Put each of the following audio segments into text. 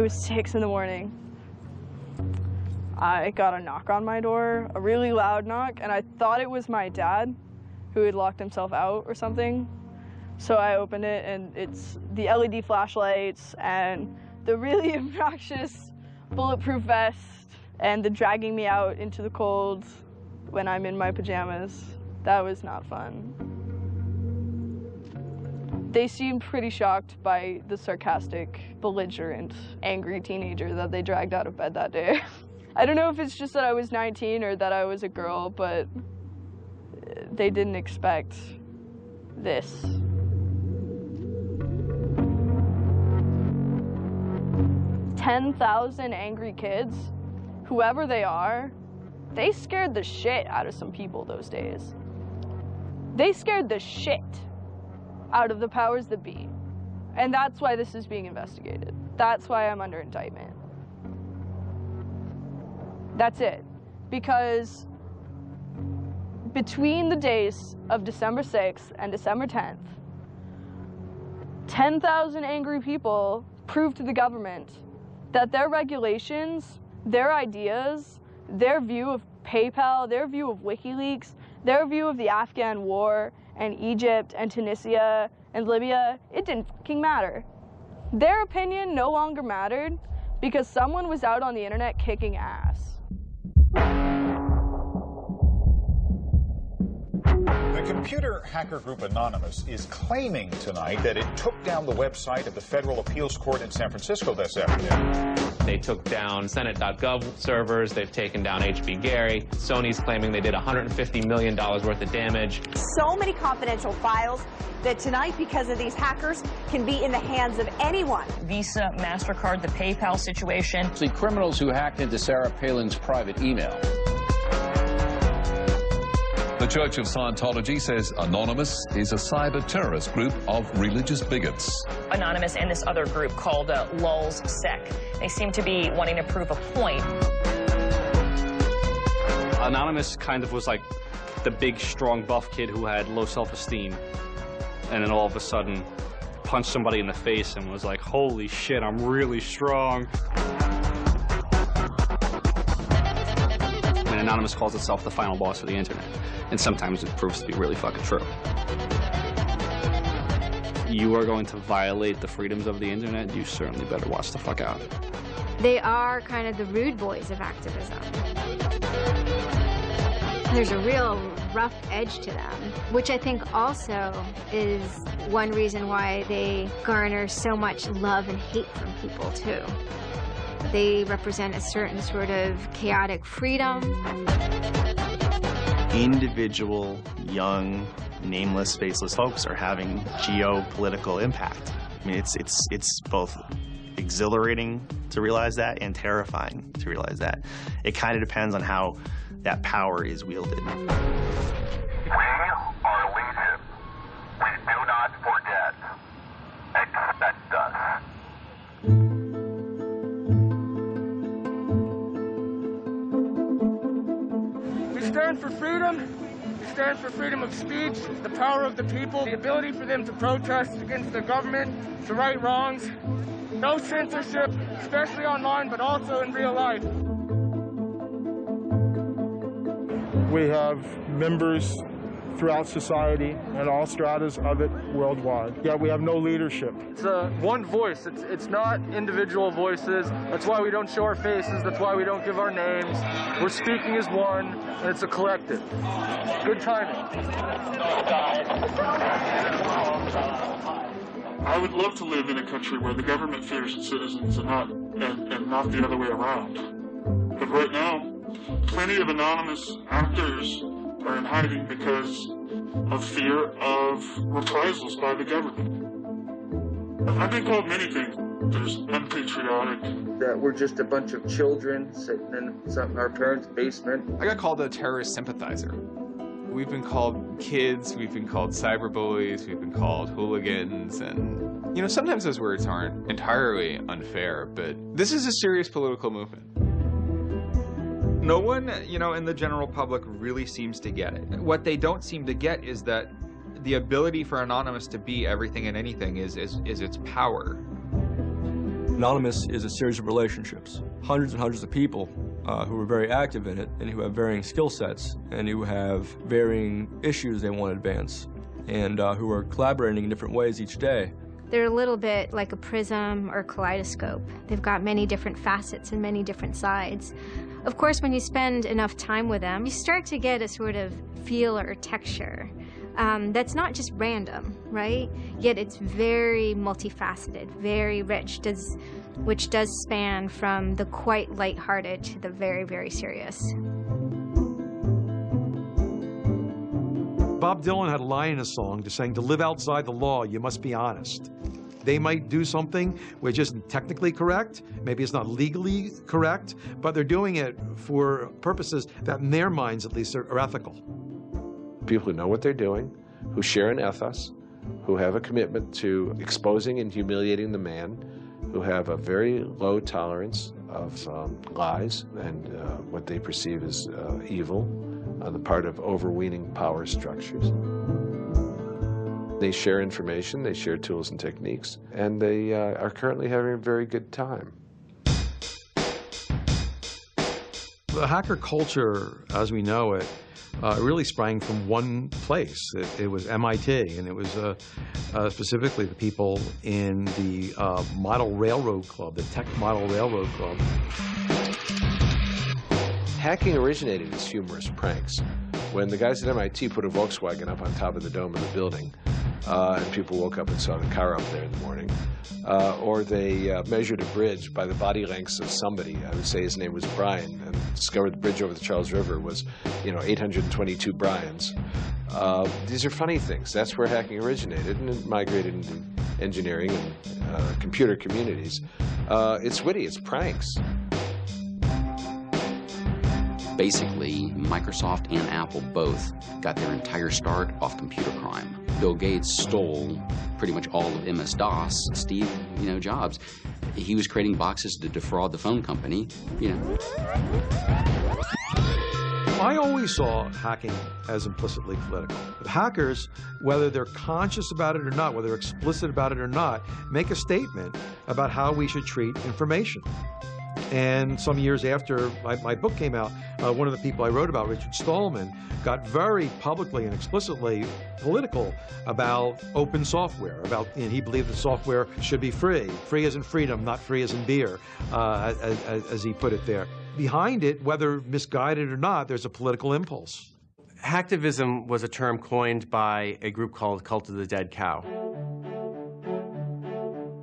was 6 in the morning. I got a knock on my door, a really loud knock, and I thought it was my dad who had locked himself out or something. So I opened it, and it's the LED flashlights and the really obnoxious bulletproof vest and the dragging me out into the cold when I'm in my pajamas. That was not fun. They seemed pretty shocked by the sarcastic, belligerent, angry teenager that they dragged out of bed that day. I don't know if it's just that I was 19 or that I was a girl, but they didn't expect this. "10,000 angry kids, whoever they are, they scared the shit out of some people those days. They scared the shit out of the powers that be. And that's why this is being investigated. That's why I'm under indictment. That's it. Because between the days of December 6th and December 10th, 10,000 angry people proved to the government that their regulations, their ideas, their view of PayPal, their view of WikiLeaks, their view of the Afghan war and Egypt and Tunisia and Libya, it didn't fucking matter. Their opinion no longer mattered because someone was out on the internet kicking ass. The computer hacker group Anonymous is claiming tonight that it took down the website of the Federal Appeals Court in San Francisco this afternoon. They took down Senate.gov servers, they've taken down HB Gary. Sony's claiming they did $150 million worth of damage. So many confidential files that tonight, because of these hackers, can be in the hands of anyone. Visa, MasterCard, the PayPal situation. The criminals who hacked into Sarah Palin's private email. The Church of Scientology says Anonymous is a cyber terrorist group of religious bigots. Anonymous and this other group called Lulz Sec. They seem to be wanting to prove a point. Anonymous kind of was like the big, strong, buff kid who had low self-esteem. And then all of a sudden punched somebody in the face and was like, holy shit, I'm really strong. And Anonymous calls itself the final boss of the internet. And sometimes it proves to be really fucking true. You are going to violate the freedoms of the internet, you certainly better watch the fuck out. They are kind of the rude boys of activism. There's a real rough edge to them, which I think also is one reason why they garner so much love and hate from people, too. They represent a certain sort of chaotic freedom. Individual, young, nameless, faceless folks are having geopolitical impact. I mean, it's both exhilarating to realize that and terrifying to realize that. It kind of depends on how that power is wielded. We are legion. We do not forget. Expect us. We stand for freedom. We stand for freedom of speech, the power of the people, the ability for them to protest against the government, to right wrongs. No censorship, especially online, but also in real life. We have members throughout society and all stratas of it worldwide. Yet we have no leadership. It's one voice. It's not individual voices. That's why we don't show our faces. That's why we don't give our names. We're speaking as one, and it's a collective. Good timing. I would love to live in a country where the government fears its citizens and not the other way around. But right now, plenty of anonymous actors are in hiding because of fear of reprisals by the government. I've been called many things. There's unpatriotic. That we're just a bunch of children sitting in our parents' basement. I got called a terrorist sympathizer. We've been called kids, we've been called cyberbullies, we've been called hooligans, and, you know, sometimes those words aren't entirely unfair, but this is a serious political movement. No one, you know, in the general public really seems to get it. What they don't seem to get is that the ability for Anonymous to be everything and anything is its power. Anonymous is a series of relationships. Hundreds and hundreds of people who are very active in it and who have varying skill sets and who have varying issues they want to advance and who are collaborating in different ways each day. They're a little bit like a prism or kaleidoscope. They've got many different facets and many different sides. Of course, when you spend enough time with them, you start to get a sort of feel or texture. That's not just random, right? Yet it's very multifaceted, very rich, which does span from the quite lighthearted to the very, very serious. Bob Dylan had a line in a song just saying, to live outside the law, you must be honest. They might do something which isn't technically correct, maybe it's not legally correct, but they're doing it for purposes that in their minds at least are ethical. People who know what they're doing, who share an ethos, who have a commitment to exposing and humiliating the man, who have a very low tolerance of lies and what they perceive as evil on the part of overweening power structures. They share information, they share tools and techniques, and they are currently having a very good time. The hacker culture, as we know it, really sprang from one place. It was MIT, and it was specifically the people in the Model Railroad Club, the Tech Model Railroad Club. Hacking originated as humorous pranks. When the guys at MIT put a Volkswagen up on top of the dome of the building, and people woke up and saw the car up there in the morning, or they measured a bridge by the body lengths of somebody. I would say his name was Brian, and discovered the bridge over the Charles River was, 822 Brians. These are funny things. That's where hacking originated, and it migrated into engineering and computer communities. It's witty. It's pranks. Basically, Microsoft and Apple both got their entire start off computer crime. Bill Gates stole pretty much all of MS-DOS. Steve, Jobs, he was creating boxes to defraud the phone company, I always saw hacking as implicitly political. Hackers, whether they're conscious about it or not, whether they're explicit about it or not, make a statement about how we should treat information. And some years after my book came out, one of the people I wrote about, Richard Stallman, got very publicly and explicitly political about open software, and he believed that software should be free. Free as in freedom, not free as in beer, as he put it there. Behind it, whether misguided or not, there's a political impulse. Hacktivism was a term coined by a group called Cult of the Dead Cow.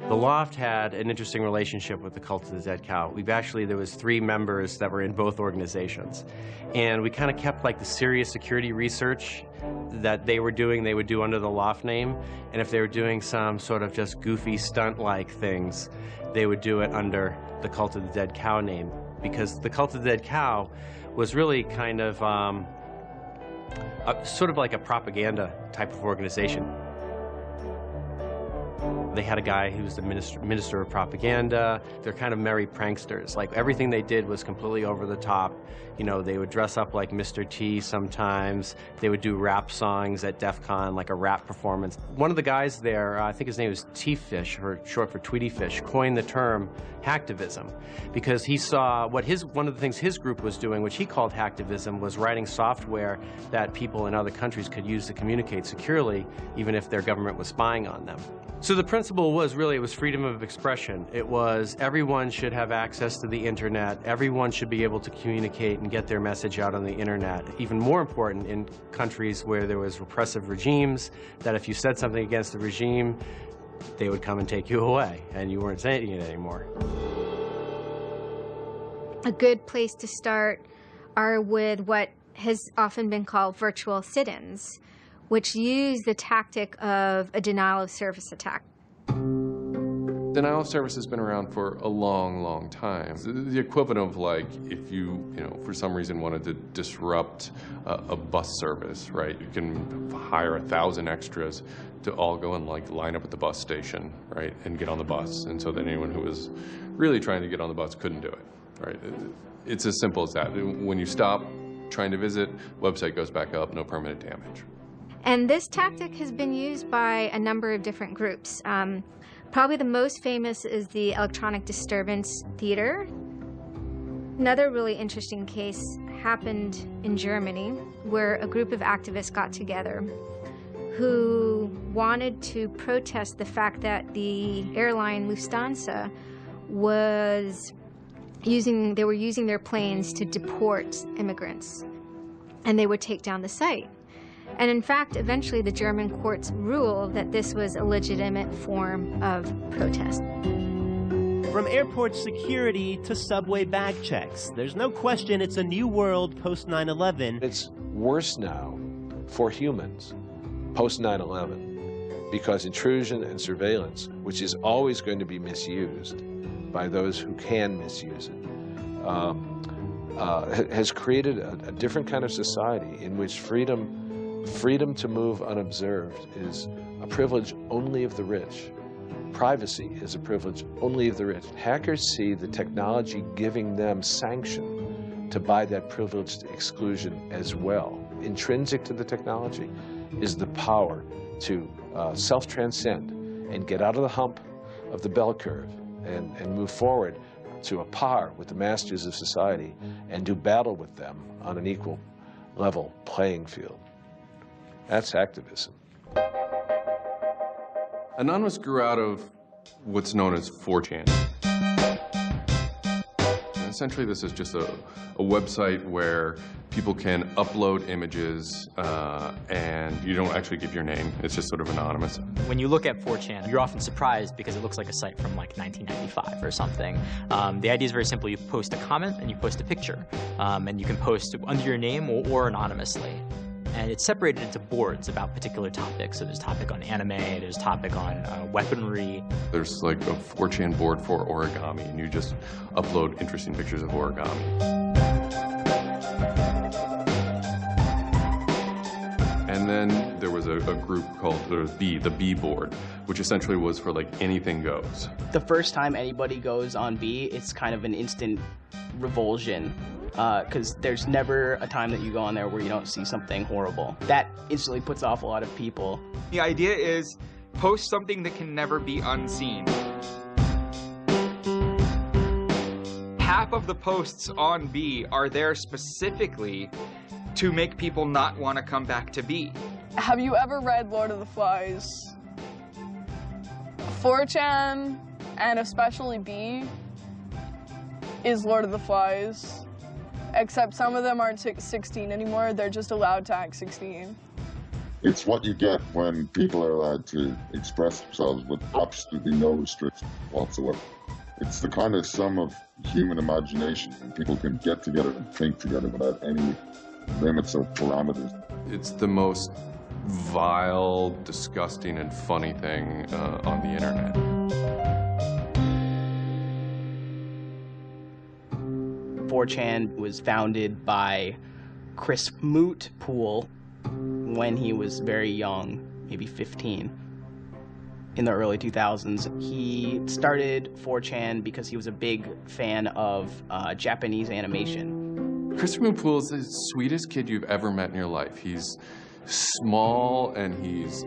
The Loft had an interesting relationship with the Cult of the Dead Cow. There was 3 members that were in both organizations. And we kind of kept like the serious security research that they would do under the Loft name. And if they were doing some sort of just goofy stunt-like things, they would do it under the Cult of the Dead Cow name. Because the Cult of the Dead Cow was really kind of sort of like a propaganda type of organization. They had a guy who was the minister of propaganda. They're kind of merry pranksters. Like, everything they did was completely over the top. They would dress up like Mr. T sometimes. They would do rap songs at DEF CON, like a rap performance. One of the guys there, I think his name was T-Fish, or short for Tweety Fish, coined the term hacktivism because he saw one of the things his group was doing, which he called hacktivism, was writing software that people in other countries could use to communicate securely, even if their government was spying on them. So the principle was really, it was freedom of expression. It was everyone should have access to the internet. Everyone should be able to communicate and get their message out on the internet. Even more important in countries where there was repressive regimes, that if you said something against the regime, they would come and take you away, and you weren't saying it anymore. A good place to start are with what has often been called virtual sit-ins, which use the tactic of a denial-of-service attack. Denial of service has been around for a long, long time. The equivalent of, like, if you for some reason wanted to disrupt a bus service, right? You can hire 1,000 extras to all go and, like, line up at the bus station, right, and get on the bus. And so that anyone who was really trying to get on the bus couldn't do it, right? It's as simple as that. When you stop trying to visit, website goes back up, no permanent damage. And this tactic has been used by a number of different groups. Probably the most famous is the Electronic Disturbance Theater. Another really interesting case happened in Germany, where a group of activists got together who wanted to protest the fact that the airline Lufthansa were using their planes to deport immigrants, and they would take down the site. And in fact, eventually the German courts ruled that this was a legitimate form of protest. From airport security to subway bag checks, there's no question it's a new world post 9/11. It's worse now for humans post 9/11 because intrusion and surveillance, which is always going to be misused by those who can misuse it, has created a different kind of society in which freedom to move unobserved is a privilege only of the rich. Privacy is a privilege only of the rich. Hackers see the technology giving them sanction to buy that privileged exclusion as well. Intrinsic to the technology is the power to self-transcend and get out of the hump of the bell curve and move forward to a par with the masters of society and do battle with them on an equal level playing field. That's activism. Anonymous grew out of what's known as 4chan. Essentially, this is just a website where people can upload images and you don't actually give your name. It's just sort of anonymous. When you look at 4chan, you're often surprised because it looks like a site from like 1995 or something. The idea is very simple. You post a comment and you post a picture. And you can post under your name or anonymously. And it's separated into boards about particular topics. So there's a topic on anime, there's a topic on weaponry. There's like a 4chan board for origami, and you just upload interesting pictures of origami. And then there was a group called the B board, which essentially was for like anything goes. The first time anybody goes on B, it's kind of an instant revulsion. Because there's never a time that you go on there where you don't see something horrible. That instantly puts off a lot of people. The idea is post something that can never be unseen. Half of the posts on B are there specifically to make people not want to come back to B. Have you ever read Lord of the Flies? 4chan, and especially B, is Lord of the Flies. Except some of them aren't 16 anymore, they're just allowed to act 16. It's what you get when people are allowed to express themselves with absolutely no restriction whatsoever. It's the kind of sum of human imagination when people can get together and think together without any limits or parameters. It's the most vile, disgusting, and funny thing on the internet. 4chan was founded by Chris Mootpool when he was very young, maybe 15, in the early 2000s. He started 4chan because he was a big fan of Japanese animation. Chris Mootpool is the sweetest kid you've ever met in your life. He's small and he's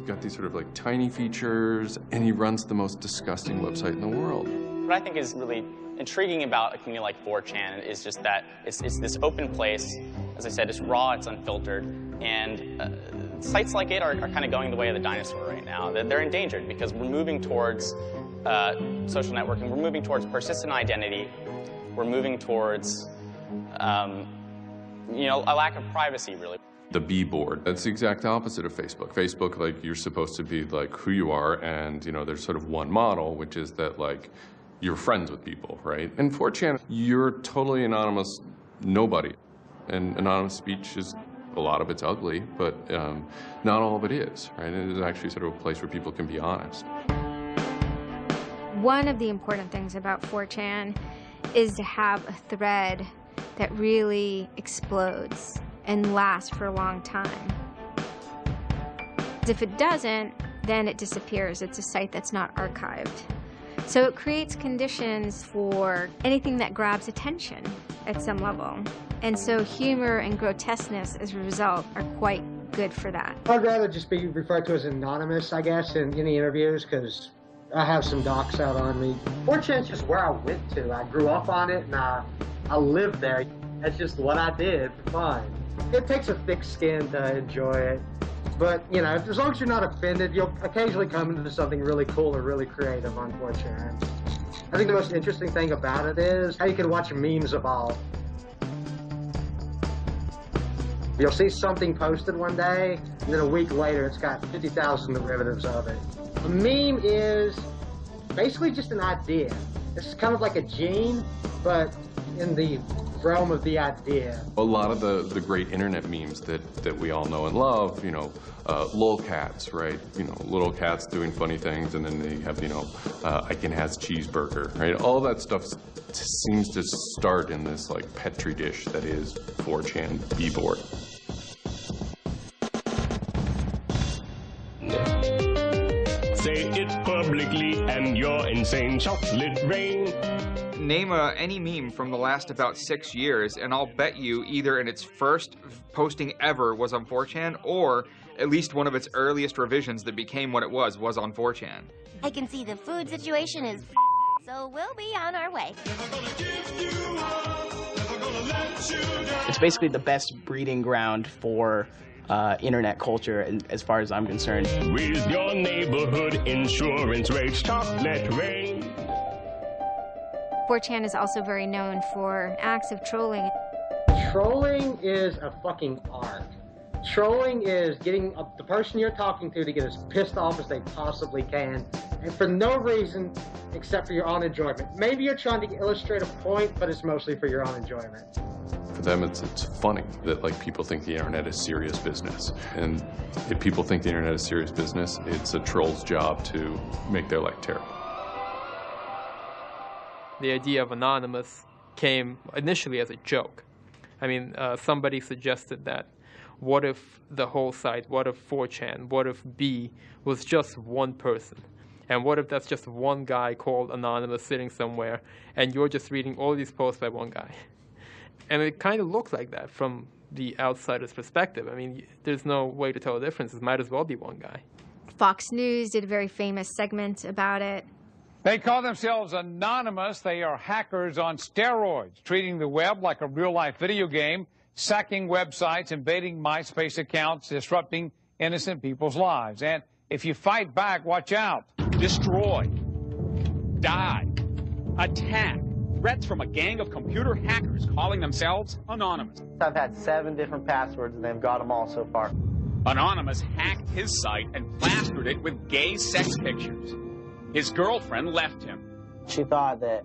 got these sort of like tiny features, and he runs the most disgusting website in the world. What I think is really intriguing about a community like 4chan is just that it's this open place. As I said, it's raw, it's unfiltered, and sites like it are kind of going the way of the dinosaur right now. They're endangered because we're moving towards social networking, we're moving towards persistent identity, we're moving towards a lack of privacy, really. The B board, that's the exact opposite of Facebook. Facebook, like, you're supposed to be like who you are, and there's sort of one model, which is that like you're friends with people, right? And 4chan, you're totally anonymous nobody. And anonymous speech is, a lot of it's ugly, but not all of it is, right? It is actually sort of a place where people can be honest. One of the important things about 4chan is to have a thread that really explodes and lasts for a long time. If it doesn't, then it disappears. It's a site that's not archived. So it creates conditions for anything that grabs attention at some level. And so humor and grotesqueness as a result are quite good for that. I'd rather just be referred to as anonymous, I guess, in any interviews, because I have some docs out on me. 4chan's just where I went to. I grew up on it and I lived there. That's just what I did for fun. It takes a thick skin to enjoy it. But, you know, as long as you're not offended, you'll occasionally come into something really cool or really creative on 4chan. I think the most interesting thing about it is how you can watch memes evolve. You'll see something posted one day, and then a week later it's got 50,000 derivatives of it. A meme is basically just an idea. It's kind of like a gene, but in the realm of the idea. A lot of the great internet memes that we all know and love, you know, lolcats, right? You know, little cats doing funny things, and then they have, you know, Icon has cheeseburger, right? All that stuff seems to start in this like petri dish that is 4chan b-board. Say it publicly and you're insane. Chocolate rain. Name any meme from the last about 6 years, and I'll bet you either in its first posting ever was on 4chan, or at least one of its earliest revisions that became what it was on 4chan. I can see the food situation is so we'll be on our way. It's basically the best breeding ground for internet culture, and as far as I'm concerned. With your neighborhood insurance rates, chocolate rain. 4chan is also very known for acts of trolling. Trolling is a fucking art. Trolling is getting the person you're talking to get as pissed off as they possibly can, and for no reason except for your own enjoyment. Maybe you're trying to illustrate a point, but it's mostly for your own enjoyment. For them, it's funny that like people think the internet is serious business, and if people think the internet is serious business, it's a troll's job to make their life terrible. The idea of Anonymous came initially as a joke. I mean, somebody suggested that, what if the whole site, what if 4chan, what if B was just one person? And what if that's just one guy called Anonymous sitting somewhere, and you're just reading all these posts by one guy? And it kind of looked like that from the outsider's perspective. I mean, there's no way to tell the difference. It might as well be one guy. Fox News did a very famous segment about it. They call themselves Anonymous. They are hackers on steroids, treating the web like a real-life video game, sacking websites, invading MySpace accounts, disrupting innocent people's lives. And if you fight back, watch out. Destroy. Die. Attack. Threats from a gang of computer hackers calling themselves Anonymous. I've had 7 different passwords, and they've got them all so far. Anonymous hacked his site and plastered it with gay sex pictures. His girlfriend left him. She thought that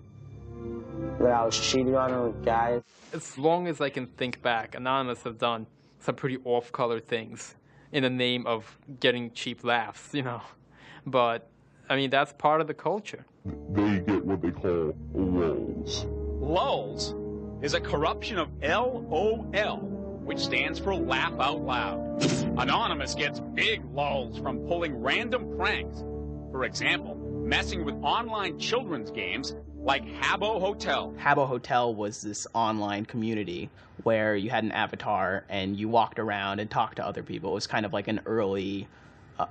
I was cheating on her with guys. As long as I can think back, Anonymous have done some pretty off-color things in the name of getting cheap laughs, you know. But, I mean, that's part of the culture. They get what they call lulz. Lulz is a corruption of LOL, which stands for laugh out loud. Anonymous gets big lulz from pulling random pranks. For example, messing with online children's games like Habbo Hotel. Habbo Hotel was this online community where you had an avatar and you walked around and talked to other people. It was kind of like an early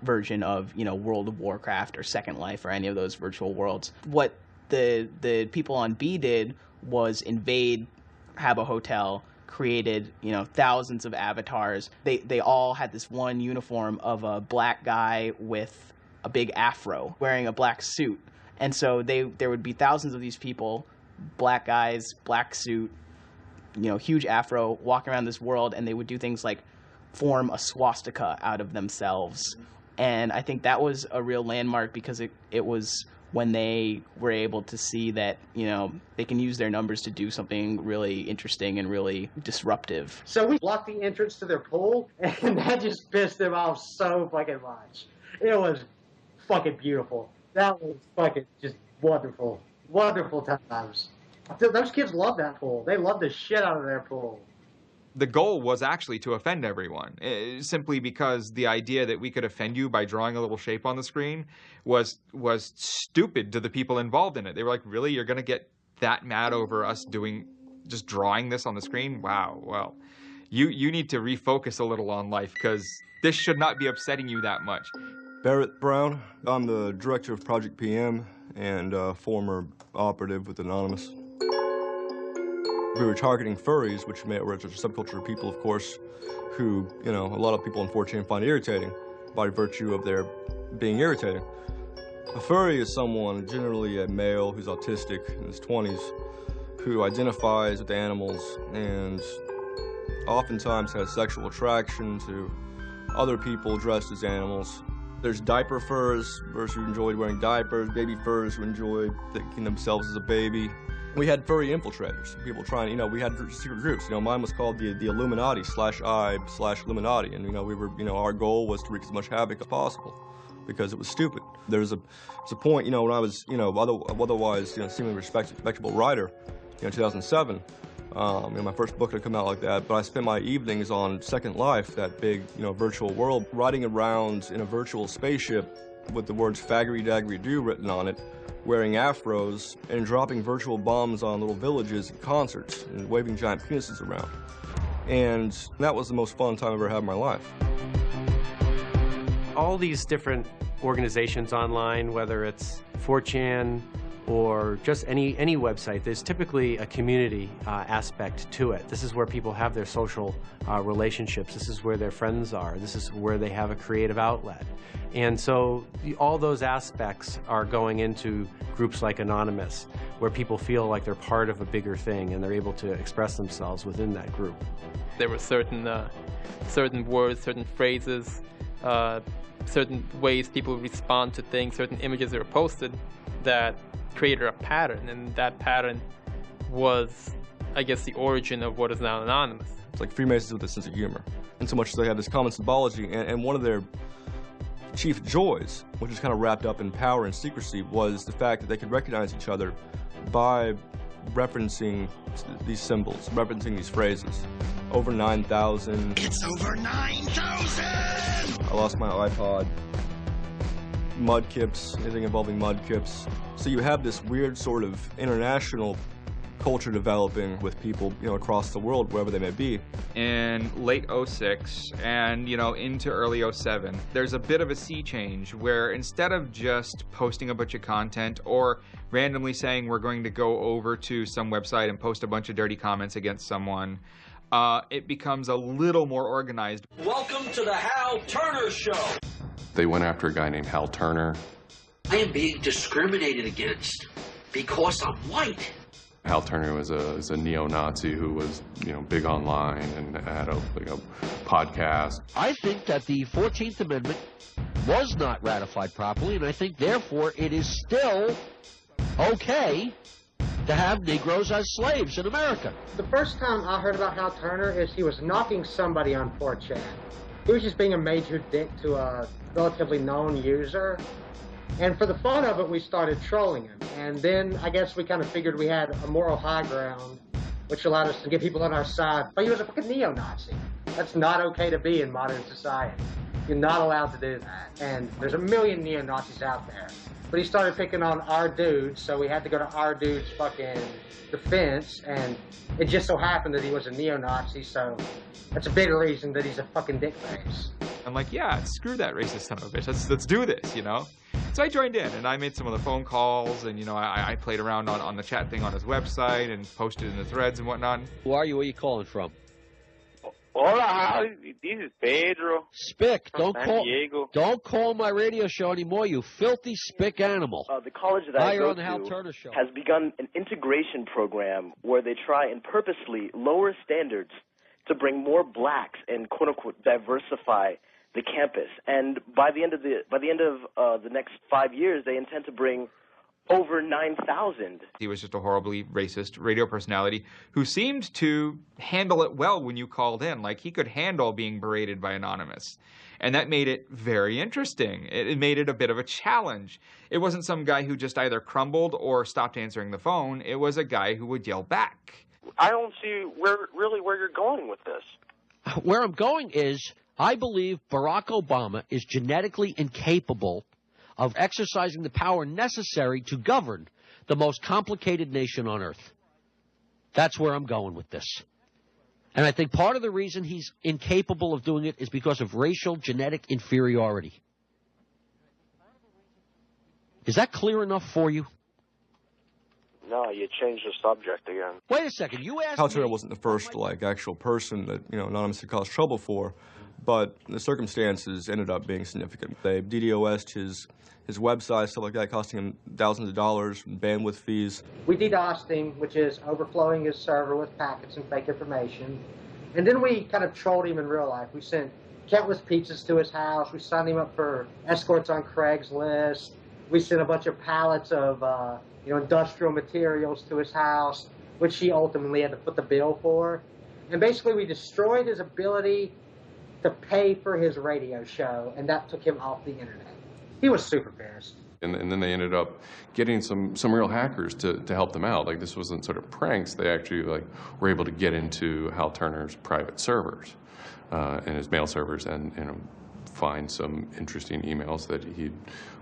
version of, you know, World of Warcraft or Second Life or any of those virtual worlds. What the people on B did was invade Habbo Hotel, created, you know, thousands of avatars. They all had this one uniform of a black guy with a big afro wearing a black suit. And so there would be thousands of these people, black guys, black suit, you know, huge afro, walking around this world, and they would do things like form a swastika out of themselves. And I think that was a real landmark because it was when they were able to see that, you know, they can use their numbers to do something really interesting and really disruptive. So we blocked the entrance to their pool, and that just pissed them off so fucking much. It was fucking beautiful. That was fucking just wonderful. Wonderful times. Those kids love that pool. They love the shit out of their pool. The goal was actually to offend everyone, simply because the idea that we could offend you by drawing a little shape on the screen was stupid to the people involved in it. They were like, really? You're going to get that mad over us just drawing this on the screen? Wow, well, you need to refocus a little on life, because this should not be upsetting you that much. Barrett Brown. I'm the director of Project PM and former operative with Anonymous. We were targeting furries, which were a subculture of people, of course, who, a lot of people on 4chan find irritating by virtue of their being irritating. A furry is someone, generally a male who's autistic in his 20s, who identifies with animals and oftentimes has sexual attraction to other people dressed as animals. There's diaper furs, furs who enjoyed wearing diapers, baby furs who enjoyed thinking themselves as a baby. We had furry infiltrators, people trying, we had secret groups. Mine was called the Illuminati /I/Illuminati, and we were, our goal was to wreak as much havoc as possible because it was stupid. There's a point, when I was, otherwise, seemingly respectable writer, 2007. My first book had come out like that, but I spent my evenings on Second Life, that big, virtual world, riding around in a virtual spaceship with the words "faggery daggery do" written on it, wearing afros, and dropping virtual bombs on little villages and concerts, and waving giant penises around. And that was the most fun time I've ever had in my life. All these different organizations online, whether it's 4chan, or just any website, there's typically a community aspect to it. This is where people have their social relationships. This is where their friends are. This is where they have a creative outlet. And so all those aspects are going into groups like Anonymous, where people feel like they're part of a bigger thing and they're able to express themselves within that group. There were certain words, certain phrases, certain ways people respond to things, certain images that were posted that created a pattern, and that pattern was, I guess, the origin of what is now Anonymous. It's like Freemasons with a sense of humor, and so much so they have this common symbology, and one of their chief joys, which is kind of wrapped up in power and secrecy, was the fact that they could recognize each other by referencing these symbols, referencing these phrases. Over 9,000. It's over 9,000! I lost my iPod. Mudkips, anything involving mudkips. So you have this weird sort of international culture developing with people, across the world, wherever they may be. In late 06 and, into early 07, there's a bit of a sea change where instead of just posting a bunch of content or randomly saying we're going to go over to some website and post a bunch of dirty comments against someone, it becomes a little more organized. Welcome to the Hal Turner Show. They went after a guy named Hal Turner. I am being discriminated against because I'm white. Hal Turner was a neo-Nazi who was, big online and had a podcast. I think that the 14th Amendment was not ratified properly, and I think, therefore, it is still okay to have Negroes as slaves in America. The first time I heard about Hal Turner is he was knocking somebody on 4chan. He was just being a major dick to a relatively known user. And for the fun of it, we started trolling him. And then I guess we kind of figured we had a moral high ground, which allowed us to get people on our side. But he was a fucking neo-Nazi. That's not okay to be in modern society. You're not allowed to do that. And there's a million neo-Nazis out there. But he started picking on our dude, so we had to go to our dude's fucking defense. And it just so happened that he was a neo-Nazi, so that's a bigger reason that he's a fucking dickface. I'm like, yeah, screw that racist son of a bitch. Let's do this, So I joined in, and I made some of the phone calls, and, I played around on the chat thing on his website and posted in the threads and whatnot. Who are you? Where are you calling from? Hola, this is Pedro. Spick, don't San Diego. Don't call my radio show anymore, you filthy spick animal. The college that I you're go on the Hal to Turner Show. has begun an integration program where they try and purposely lower standards to bring more blacks and quote unquote diversify the campus. And by the end of the next 5 years, they intend to bring over 9,000. He was just a horribly racist radio personality who seemed to handle it well when you called in. Like, he could handle being berated by Anonymous. And that made it very interesting. It made it a bit of a challenge. It wasn't some guy who just either crumbled or stopped answering the phone. It was a guy who would yell back. I don't see where you're going with this. Where I'm going is, I believe Barack Obama is genetically incapable of exercising the power necessary to govern the most complicated nation on earth. That's where I'm going with this. And I think part of the reason he's incapable of doing it is because of racial genetic inferiority. Is that clear enough for you? No, you changed the subject again. Wait a second. You asked Hal Turner me. wasn't the first, like, actual person that, Anonymous had caused trouble for, but the circumstances ended up being significant. They DDoS'd his website, stuff like that, costing him thousands of dollars, bandwidth fees. We DDoSed him, which is overflowing his server with packets and fake information. And then we kind of trolled him in real life. We sent countless pizzas to his house. We signed him up for escorts on Craigslist. We sent a bunch of pallets of industrial materials to his house, which he ultimately had to put the bill for. And basically we destroyed his ability to pay for his radio show, and that took him off the internet. He was super pissed. And then they ended up getting some real hackers to help them out. Like, this wasn't sort of pranks. They actually were able to get into Hal Turner's private servers and his mail servers and find some interesting emails that he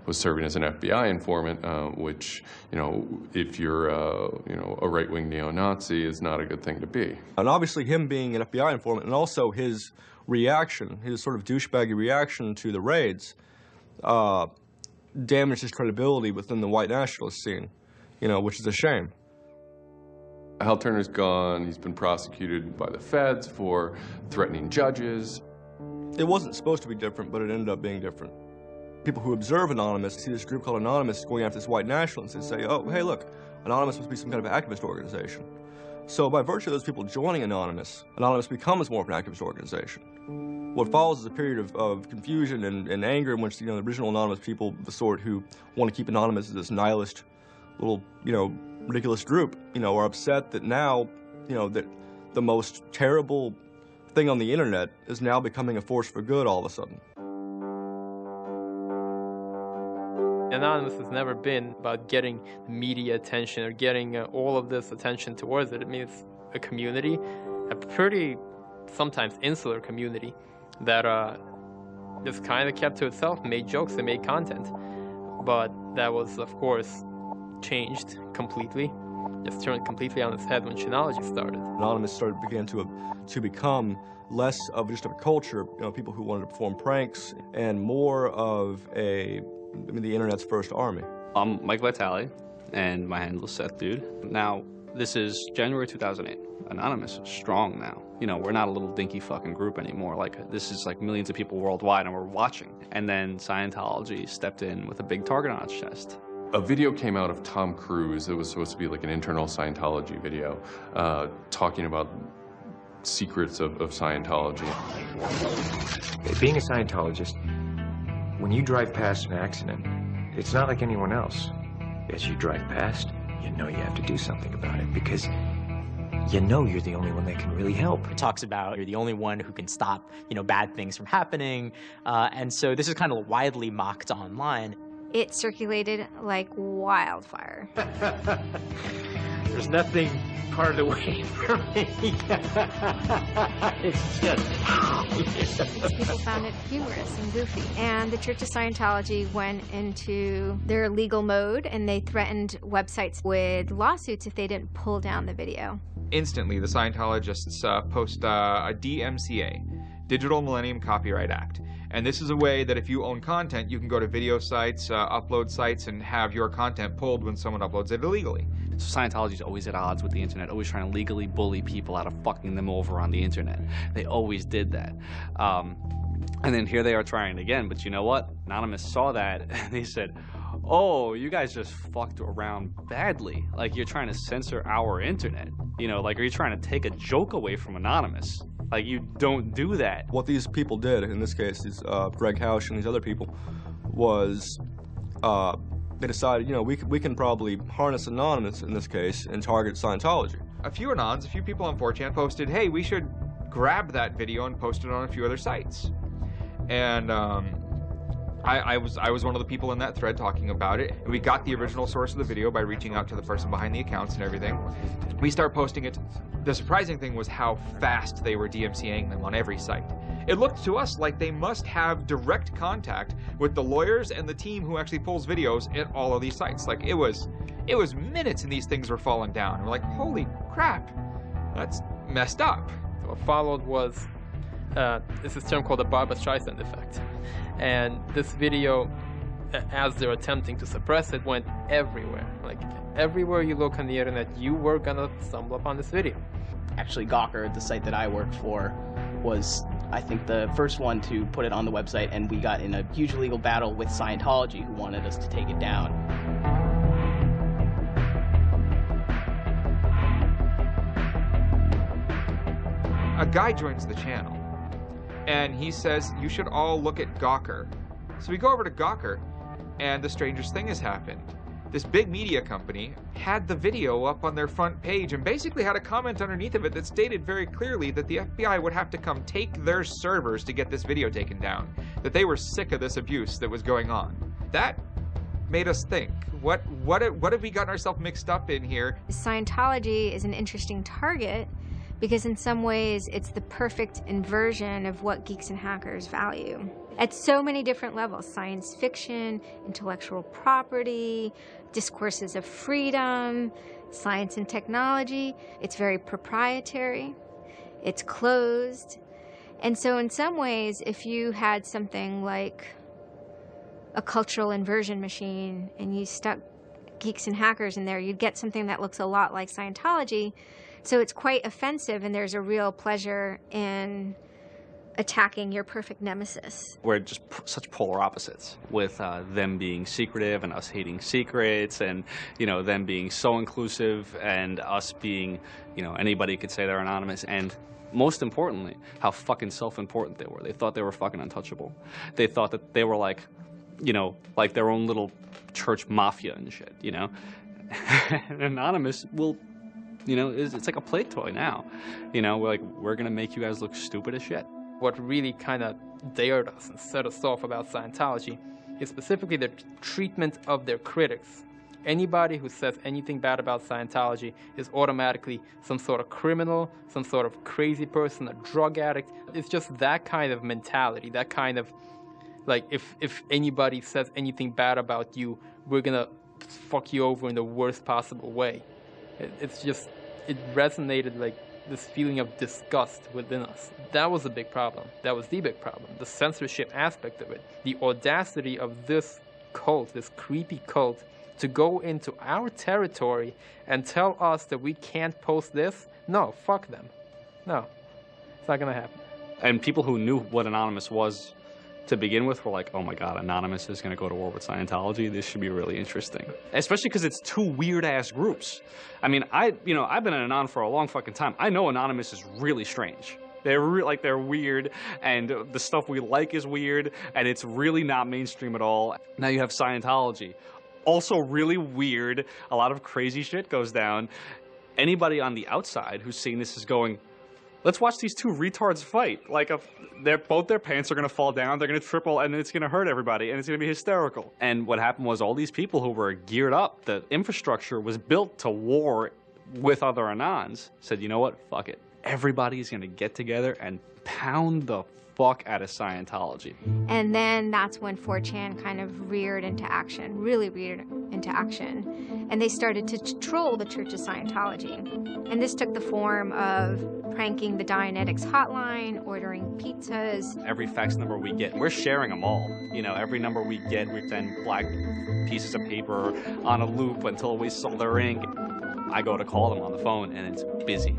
was serving as an FBI informant, which, if you're a right-wing neo-Nazi, is not a good thing to be. And obviously him being an FBI informant, and also his reaction, his sort of douchebaggy reaction to the raids, damaged his credibility within the white nationalist scene, which is a shame. Hal Turner's gone. He's been prosecuted by the feds for threatening judges. It wasn't supposed to be different, but it ended up being different. People who observe Anonymous see this group called Anonymous going after this white nationalist and say, oh, hey, look, Anonymous must be some kind of activist organization. So by virtue of those people joining Anonymous, Anonymous becomes more of an activist organization. What follows is a period of confusion and anger in which, the original Anonymous people, the sort who want to keep Anonymous as this nihilist little, ridiculous group, are upset that now, that the most terrible thing on the internet is now becoming a force for good all of a sudden. Anonymous has never been about getting media attention or getting all of this attention towards it. I mean, it's a community, a pretty sometimes insular community that just kind of kept to itself, made jokes and made content. But that was, of course, changed completely. Just turned completely on its head when Chinology started. Anonymous began to become less of just a culture, people who wanted to perform pranks, and more of the internet's first army. I'm Mike Vitale, and my handle is Seth Dude. Now, this is January 2008. Anonymous is strong now. We're not a little dinky fucking group anymore. This is millions of people worldwide, and we're watching. And then Scientology stepped in with a big target on its chest. A video came out of Tom Cruise. It was supposed to be like an internal Scientology video, talking about secrets of Scientology. Being a Scientologist, when you drive past an accident, it's not like anyone else. As you drive past, you know you have to do something about it because you know you're the only one that can really help. It talks about you're the only one who can stop, bad things from happening. And so this is kind of widely mocked online. It circulated like wildfire. There's nothing part of the way for me. It's just... People found it humorous and goofy. And the Church of Scientology went into their legal mode, and they threatened websites with lawsuits if they didn't pull down the video. Instantly, the Scientologists post a DMCA, Digital Millennium Copyright Act. And this is a way that if you own content, you can go to video sites, upload sites, and have your content pulled when someone uploads it illegally. So Scientology's always at odds with the internet, always trying to legally bully people out of fucking them over on the internet. They always did that. And then here they are trying again, but you know what? Anonymous saw that, and they said, oh, you guys just fucked around badly. You're trying to censor our internet. Are you trying to take a joke away from Anonymous? You don't do that. What these people did, in this case, is Greg Hausch and these other people, was they decided, we can probably harness Anonymous in this case and target Scientology. A few people on 4chan posted, hey, we should grab that video and post it on a few other sites. And I was one of the people in that thread talking about it. And we got the original source of the video by reaching out to the person behind the accounts and everything. We start posting it. The surprising thing was how fast they were DMCAing them on every site. It looked to us like they must have direct contact with the lawyers and the team who actually pulls videos at all of these sites. It was minutes and these things were falling down. We're like, holy crap, that's messed up. What followed was it's this term called the Barbra Streisand effect. And this video as they're attempting to suppress it, went everywhere. Like, everywhere you look on the internet, you were gonna stumble upon this video. Actually, Gawker, the site that I work for, was, I think, the first one to put it on the website, and we got in a huge legal battle with Scientology, who wanted us to take it down. A guy joins the channel, and he says, you should all look at Gawker. So we go over to Gawker, and the strangest thing has happened. This big media company had the video up on their front page and basically had a comment underneath of it that stated very clearly that the FBI would have to come take their servers to get this video taken down, that they were sick of this abuse that was going on. That made us think, what have we gotten ourselves mixed up in here? Scientology is an interesting target because in some ways it's the perfect inversion of what geeks and hackers value. At so many different levels: science fiction, intellectual property, discourses of freedom, science and technology. It's very proprietary, it's closed. And so in some ways, if you had something like a cultural inversion machine and you stuck geeks and hackers in there, you'd get something that looks a lot like Scientology. So it's quite offensive, and there's a real pleasure in attacking your perfect nemesis. We're just such polar opposites, with them being secretive and us hating secrets, and, you know, them being so inclusive and us being, you know, anybody could say they're anonymous. And most importantly, how fucking self-important they were. They thought they were fucking untouchable. They thought that they were like, you know, like their own little church mafia and shit, you know? Anonymous will, you know, it's like a play toy now. You know, we're gonna make you guys look stupid as shit. What really kind of dared us and set us off about Scientology is specifically the treatment of their critics. Anybody who says anything bad about Scientology is automatically some sort of criminal, some sort of crazy person, a drug addict. It's just that kind of mentality, that kind of, like, if anybody says anything bad about you, we're gonna fuck you over in the worst possible way. It's just, it resonated like this feeling of disgust within us. That was a big problem. That was the big problem. The censorship aspect of it. The audacity of this cult, this creepy cult, to go into our territory and tell us that we can't post this? No, fuck them. No, it's not gonna happen. And people who knew what Anonymous was to begin with were like, oh my god, Anonymous is gonna go to war with Scientology. This should be really interesting. Especially because it's two weird-ass groups. I mean, I've been an Anon for a long fucking time. I know Anonymous is really strange. They're weird, and the stuff we like is weird, and it's really not mainstream at all. Now you have Scientology. Also really weird. A lot of crazy shit goes down. Anybody on the outside who's seeing this is going, let's watch these two retards fight. Like, both their pants are gonna fall down, they're gonna triple, and it's gonna hurt everybody, and it's gonna be hysterical. And what happened was all these people who were geared up, the infrastructure was built to war with other Anons, said, you know what, fuck it. Everybody's gonna get together and pound the fuck out of Scientology. And then that's when 4chan kind of reared into action, really reared into action. And they started to troll the Church of Scientology. And this took the form of pranking the Dianetics hotline, ordering pizzas. Every fax number we get, we're sharing them all. You know, every number we get, we send black pieces of paper on a loop until we sell their ink. I go to call them on the phone and it's busy,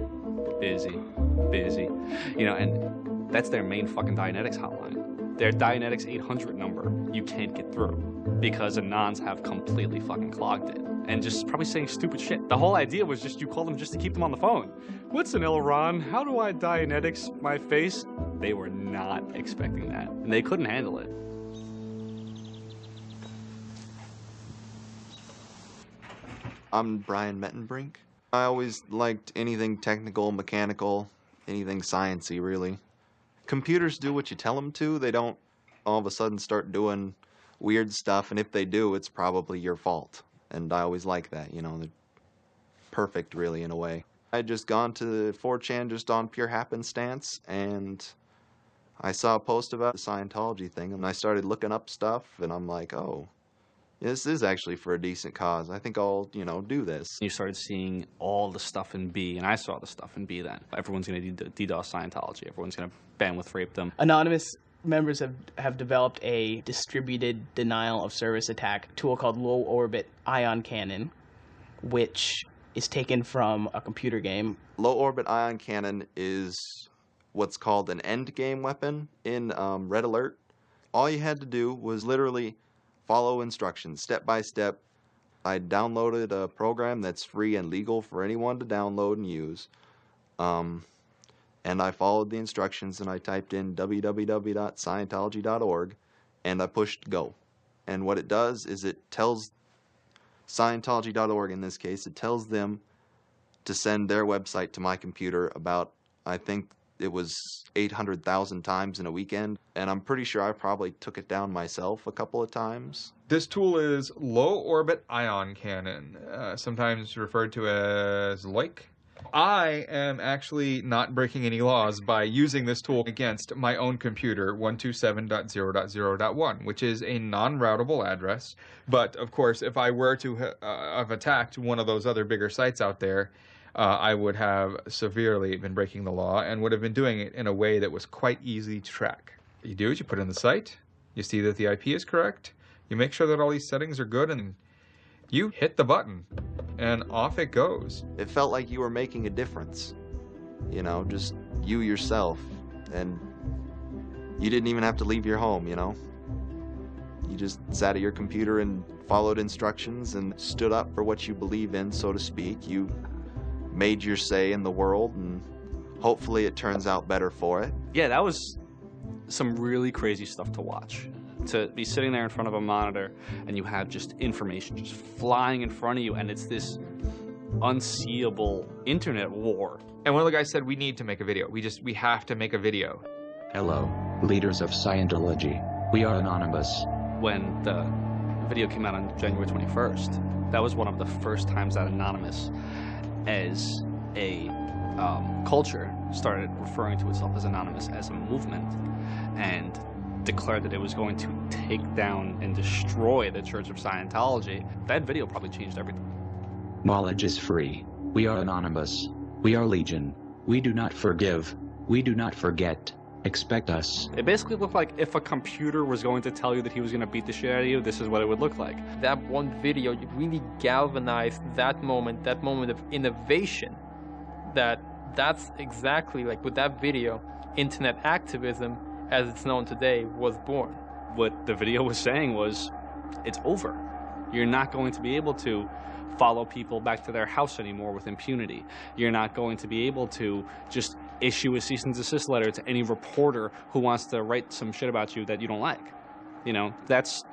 busy, busy. You know, and that's their main fucking Dianetics hotline. Their Dianetics 800 number, you can't get through because Anons have completely fucking clogged it and just probably saying stupid shit. The whole idea was just you call them just to keep them on the phone. What's an Elron? How do I Dianetics my face? They were not expecting that, and they couldn't handle it. I'm Brian Mettenbrink. I always liked anything technical, mechanical, anything sciencey, really. Computers do what you tell them to. They don't all of a sudden start doing weird stuff, and if they do, it's probably your fault. And I always like that, you know, they're perfect, really, in a way. I had just gone to 4chan just on pure happenstance, and I saw a post about the Scientology thing, and I started looking up stuff, and I'm like, oh, this is actually for a decent cause. I think I'll, you know, do this. You started seeing all the stuff in B, and I saw the stuff in B then. Everyone's going to DDoS Scientology. Everyone's going to bandwidth rape them. Anonymous Members have developed a distributed denial of service attack tool called Low Orbit Ion Cannon, which is taken from a computer game. Low Orbit Ion Cannon is what's called an end game weapon in Red Alert. All you had to do was literally follow instructions step by step. I downloaded a program that's free and legal for anyone to download and use. And I followed the instructions and I typed in www.scientology.org and I pushed go. And what it does is it tells Scientology.org, in this case, it tells them to send their website to my computer about, I think it was 800,000 times in a weekend. And I'm pretty sure I probably took it down myself a couple of times. This tool is Low Orbit Ion Cannon, sometimes referred to as LOIC. I am actually not breaking any laws by using this tool against my own computer, 127.0.0.1, which is a non-routable address. But, of course, if I were to have attacked one of those other bigger sites out there, I would have severely been breaking the law and would have been doing it in a way that was quite easy to track. What you do is you put in the site, you see that the IP is correct, you make sure that all these settings are good, and you hit the button, and off it goes. It felt like you were making a difference. You know, just you yourself. And you didn't even have to leave your home, you know. You just sat at your computer and followed instructions and stood up for what you believe in, so to speak. You made your say in the world, and hopefully it turns out better for it. Yeah, that was some really crazy stuff to watch. To be sitting there in front of a monitor and you have just information just flying in front of you, and it's this unseeable internet war. And one of the guys said, we need to make a video. We have to make a video. Hello, leaders of Scientology. We are anonymous. When the video came out on January 21st, that was one of the first times that Anonymous as a culture started referring to itself as Anonymous as a movement, and declared that it was going to take down and destroy the Church of Scientology. That video probably changed everything. Knowledge is free. We are anonymous. We are legion. We do not forgive. We do not forget. Expect us. It basically looked like if a computer was going to tell you that he was going to beat the shit out of you, this is what it would look like. That one video really galvanized that moment of innovation. That's exactly like with that video, internet activism as it's known today was born. What the video was saying was, it's over. You're not going to be able to follow people back to their house anymore with impunity. You're not going to be able to just issue a cease and desist letter to any reporter who wants to write some shit about you that you don't like. You know, that's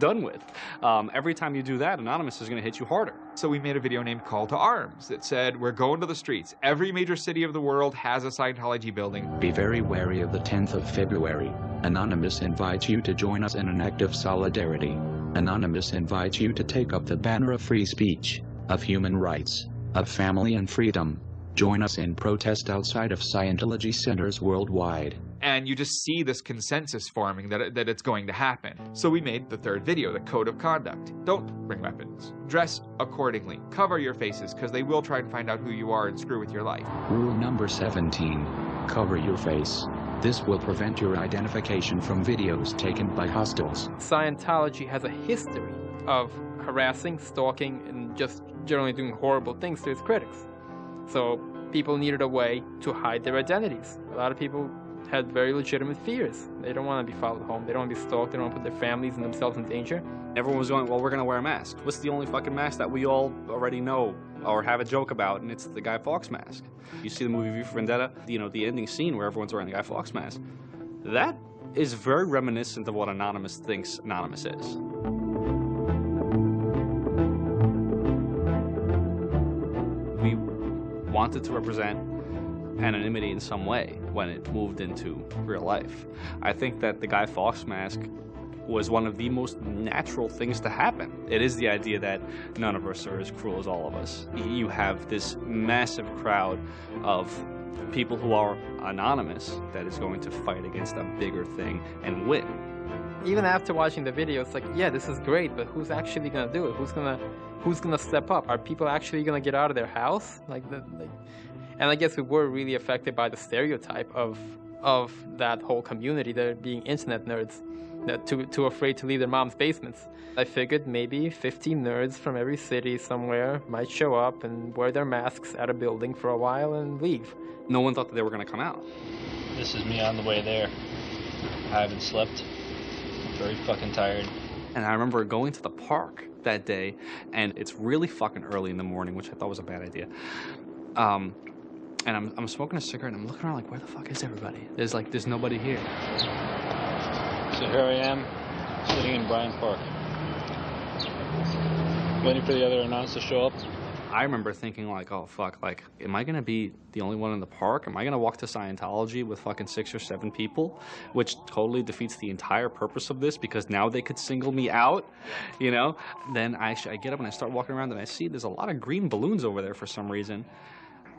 done with. Every time you do that, Anonymous is going to hit you harder. So we made a video named Call to Arms that said, we're going to the streets. Every major city of the world has a Scientology building. Be very wary of the 10th of February. Anonymous invites you to join us in an act of solidarity. Anonymous invites you to take up the banner of free speech, of human rights, of family and freedom. Join us in protest outside of Scientology centers worldwide. And you just see this consensus forming that it's going to happen. So we made the third video, the Code of Conduct. Don't bring weapons. Dress accordingly. Cover your faces, because they will try and find out who you are and screw with your life. Rule number 17. Cover your face. This will prevent your identification from videos taken by hostiles. Scientology has a history of harassing, stalking, and just generally doing horrible things to its critics. So people needed a way to hide their identities. A lot of people had very legitimate fears. They don't want to be followed home. They don't want to be stalked. They don't want to put their families and themselves in danger. Everyone was going, well, we're going to wear a mask. What's the only fucking mask that we all already know or have a joke about? And it's the Guy Fawkes mask. You see the movie V for Vendetta, you know, the ending scene where everyone's wearing the Guy Fawkes mask. That is very reminiscent of what Anonymous thinks Anonymous is. We wanted to represent anonymity in some way when it moved into real life. I think that the Guy Fawkes mask was one of the most natural things to happen. It is the idea that none of us are as cruel as all of us. You have this massive crowd of people who are anonymous that is going to fight against a bigger thing and win. Even after watching the video, it's like, yeah, this is great, but who's actually gonna do it? Who's gonna step up? Are people actually gonna get out of their house? And I guess we were really affected by the stereotype of of that whole community, they're being internet nerds, that too afraid to leave their mom's basements. I figured maybe 15 nerds from every city somewhere might show up and wear their masks at a building for a while and leave. No one thought that they were going to come out. This is me on the way there. I haven't slept. I'm very fucking tired. And I remember going to the park that day, and it's really fucking early in the morning, which I thought was a bad idea. And I'm smoking a cigarette, and I'm looking around like, where the fuck is everybody? There's nobody here. So here I am, sitting in Bryant Park, waiting for the other Anons to show up. I remember thinking like, oh fuck, like, am I gonna be the only one in the park? Am I gonna walk to Scientology with fucking 6 or 7 people? Which totally defeats the entire purpose of this, because now they could single me out, you know? Then I get up and I start walking around and I see there's a lot of green balloons over there for some reason.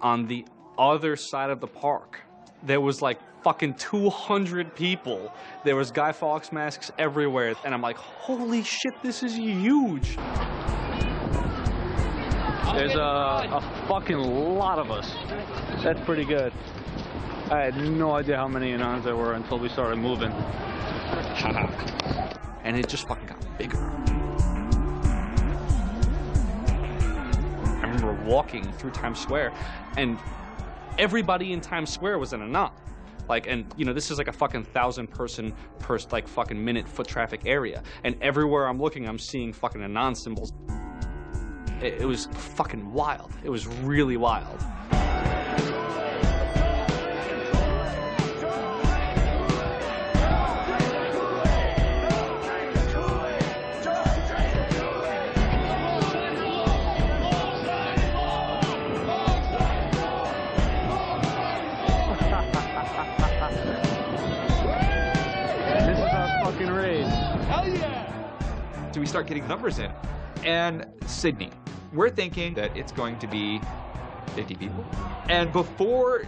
On the other side of the park, there was like fucking 200 people. There was Guy Fawkes masks everywhere. And I'm like, holy shit, this is huge. There's a fucking lot of us. That's pretty good. I had no idea how many Anons there were until we started moving. And it just fucking got bigger. I remember walking through Times Square, and everybody in Times Square was an Anon. Like, and you know, this is like a fucking 1,000-person per like fucking minute foot traffic area, and everywhere I'm looking, I'm seeing fucking Anon symbols. It was fucking wild. It was really wild. This is our fucking raid. Hell yeah! So we start getting numbers in. And Sydney, we're thinking that it's going to be 50 people. And before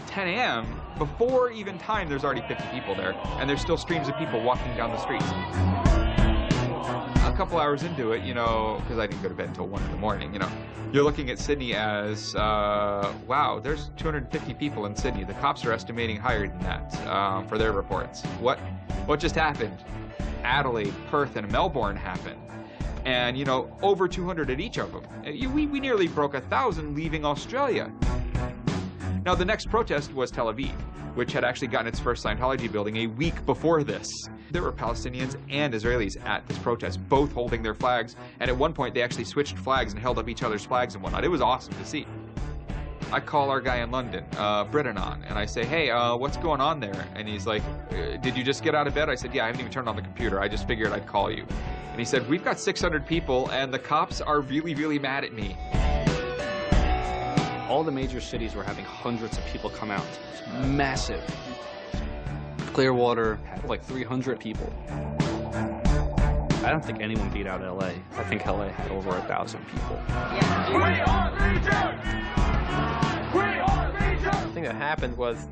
10 a.m., before even time, there's already 50 people there. And there's still streams of people walking down the streets. A couple hours into it, you know, because I didn't go to bed until 1 in the morning, you know, you're looking at Sydney as, wow, there's 250 people in Sydney. The cops are estimating higher than that for their reports. What just happened? Adelaide, Perth, and Melbourne happened. And, you know, over 200 at each of them. We nearly broke 1,000 leaving Australia. Now, the next protest was Tel Aviv, which had actually gotten its first Scientology building a week before this. There were Palestinians and Israelis at this protest, both holding their flags. And at one point, they actually switched flags and held up each other's flags and whatnot. It was awesome to see. I call our guy in London, Britanon, and I say, hey, what's going on there? And he's like, did you just get out of bed? I said, yeah, I haven't even turned on the computer. I just figured I'd call you. And he said, we've got 600 people, and the cops are really, really mad at me. All the major cities were having hundreds of people come out. It's massive. Clearwater had like 300 people. I don't think anyone beat out LA. I think LA had over 1,000 people. We are Legion! The thing that happened was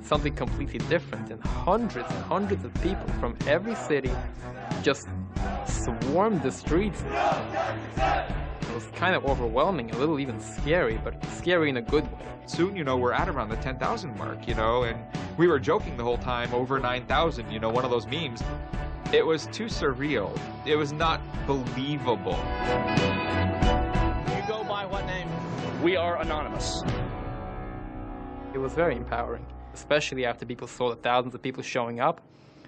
something completely different, and hundreds of people from every city just swarmed the streets. It was kind of overwhelming, a little even scary, but scary in a good way. Soon, you know, we're at around the 10,000 mark, you know, and we were joking the whole time, over 9,000, you know, one of those memes. It was too surreal. It was not believable. You go by what name? We are Anonymous. It was very empowering, especially after people saw the thousands of people showing up.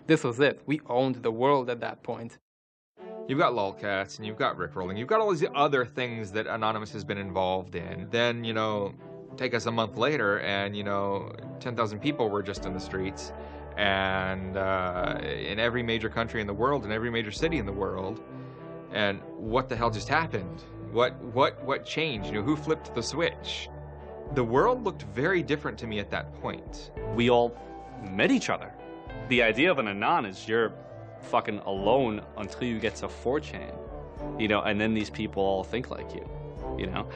This was it. We owned the world at that point. You've got lolcats, and you've got rickrolling. You've got all these other things that Anonymous has been involved in. Then, you know, take us a month later, and, you know, 10,000 people were just in the streets. And in every major country in the world, in every major city in the world. And what the hell just happened? What changed? You know, who flipped the switch? The world looked very different to me at that point. We all met each other. The idea of an Anon is you're fucking alone until you get to 4chan, you know, and then these people all think like you know.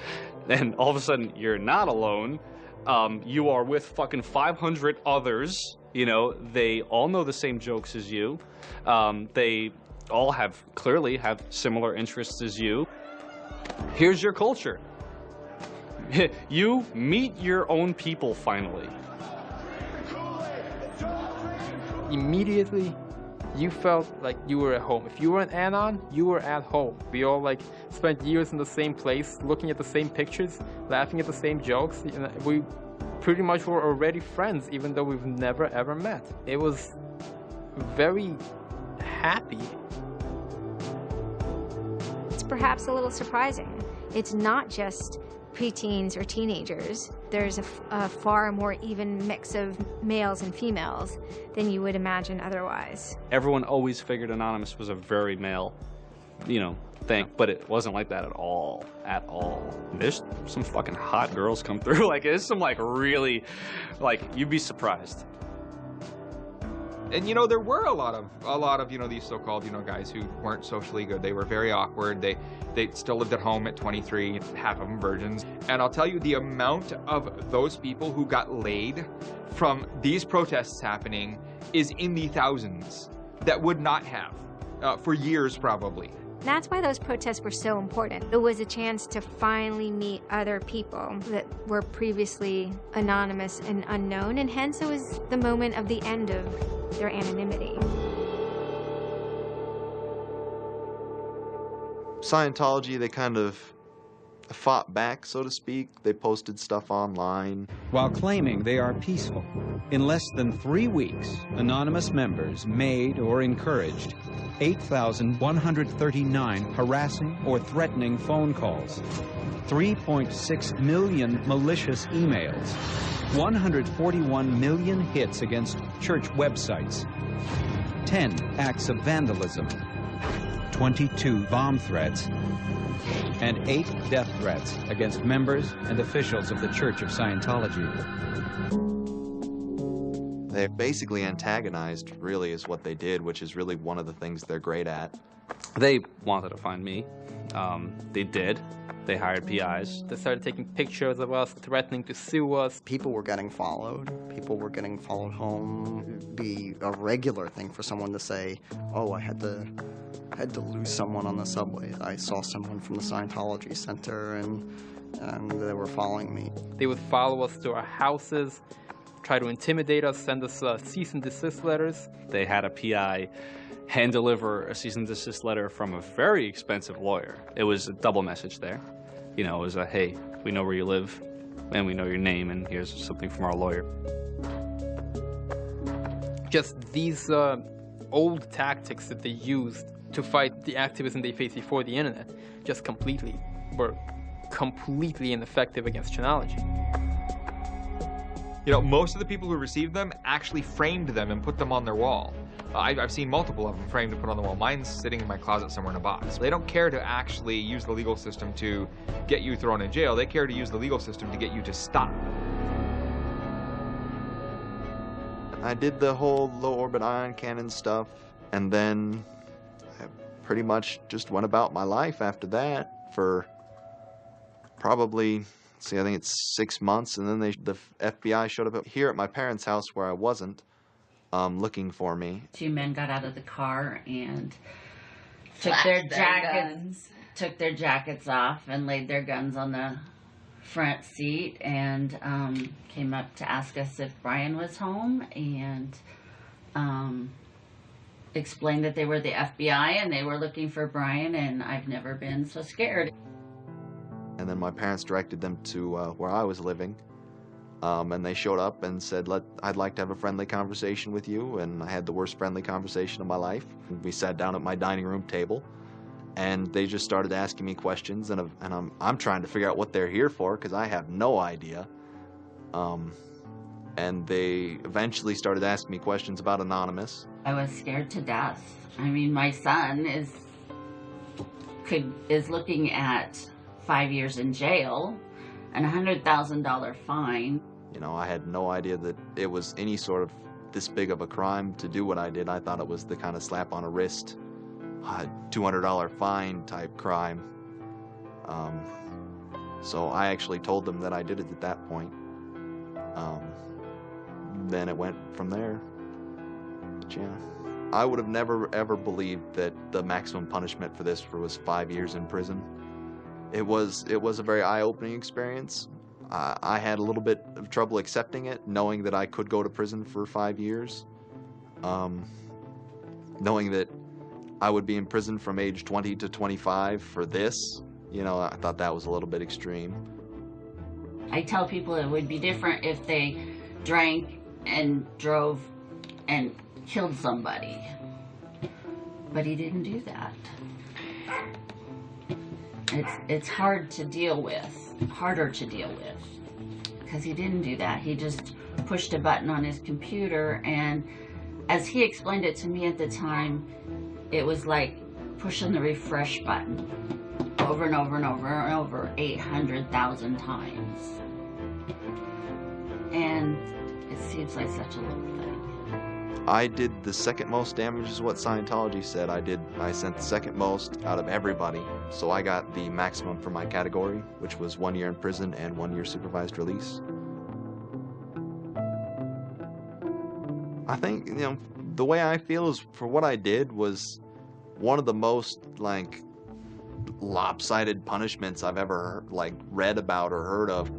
Then all of a sudden you're not alone. You are with fucking 500 others, you know, they all know the same jokes as you. They all clearly have similar interests as you. Here's your culture. You meet your own people finally. immediately you felt like you were at home. If you were an Anon, you were at home. We all like spent years in the same place, looking at the same pictures, laughing at the same jokes. We pretty much were already friends, even though we've never ever met. It was very happy. It's perhaps a little surprising. It's not just preteens or teenagers. There's a far more even mix of males and females than you would imagine otherwise. Everyone always figured Anonymous was a very male, thing, but it wasn't like that at all, There's some fucking hot girls come through, there's some really, you'd be surprised. And there were a lot of these so-called guys who weren't socially good. They were very awkward. They still lived at home at 23, half of them virgins. And I'll tell you, the amount of those people who got laid from these protests happening is in the thousands that would not have for years probably. That's why those protests were so important. It was a chance to finally meet other people that were previously anonymous and unknown, and hence it was the moment of the end of their anonymity. Scientology, they kind of fought back, so to speak. They posted stuff online. While claiming they are peaceful, in less than 3 weeks, anonymous members made or encouraged 8,139 harassing or threatening phone calls, 3.6 million malicious emails, 141 million hits against church websites, 10 acts of vandalism, 22 bomb threats, and 8 death threats against members and officials of the Church of Scientology. They basically antagonized, really, is what they did, which is really one of the things they're great at. They wanted to find me. They did. They hired PIs. They started taking pictures of us, threatening to sue us. People were getting followed. People were getting followed home. It'd be a regular thing for someone to say, oh, I had to lose someone on the subway. I saw someone from the Scientology Center, and they were following me. They would follow us to our houses, try to intimidate us, send us cease and desist letters. They had a PI hand deliver a cease and desist letter from a very expensive lawyer. It was a double message there. It was a, hey, we know where you live, and we know your name, and here's something from our lawyer. Just these old tactics that they used to fight the activism they faced before the internet just were completely ineffective against Chanology. Most of the people who received them actually framed them and put them on their wall. I've seen multiple of them framed and put on the wall. Mine's sitting in my closet somewhere in a box. They don't care to actually use the legal system to get you thrown in jail. They care to use the legal system to get you to stop. I did the whole low orbit ion cannon stuff, and then I pretty much just went about my life after that for probably, I think it's 6 months, and then the FBI showed up here at my parents' house where I wasn't, looking for me. 2 men got out of the car and took their jackets off and laid their guns on the front seat and came up to ask us if Brian was home, and explained that they were the FBI and they were looking for Brian, and I've never been so scared. And then my parents directed them to where I was living, and they showed up and said, I'd like to have a friendly conversation with you, and I had the worst friendly conversation of my life. We sat down at my dining room table, and they just started asking me questions, and I'm trying to figure out what they're here for, because I have no idea. And they eventually started asking me questions about Anonymous. I was scared to death. I mean, my son is looking at 5 years in jail and a $100,000 fine. I had no idea that it was any sort of this big of a crime to do what I did. I thought it was the kind of slap on a wrist, $200 fine type crime. So I actually told them that I did it at that point. Then it went from there. But yeah, I would have never ever believed that the maximum punishment for this was 5 years in prison. It was a very eye-opening experience. I had a little bit of trouble accepting it, knowing that I could go to prison for 5 years. Knowing that I would be in prison from age 20 to 25 for this, you know, I thought that was a little bit extreme. I tell people it would be different if they drank and drove and killed somebody. But he didn't do that. It's hard to deal with, harder to deal with, because he didn't do that. He just pushed a button on his computer, and as he explained it to me at the time, it was like pushing the refresh button over and over and over and over 800,000 times. And it seems like such a little thing. I did the second most damage is what Scientology said. I sent the second most out of everybody. So I got the maximum for my category, which was 1 year in prison and 1 year supervised release. I think, you know, the way I feel is for what I did was one of the most, like, lopsided punishments I've ever, like, read about or heard of.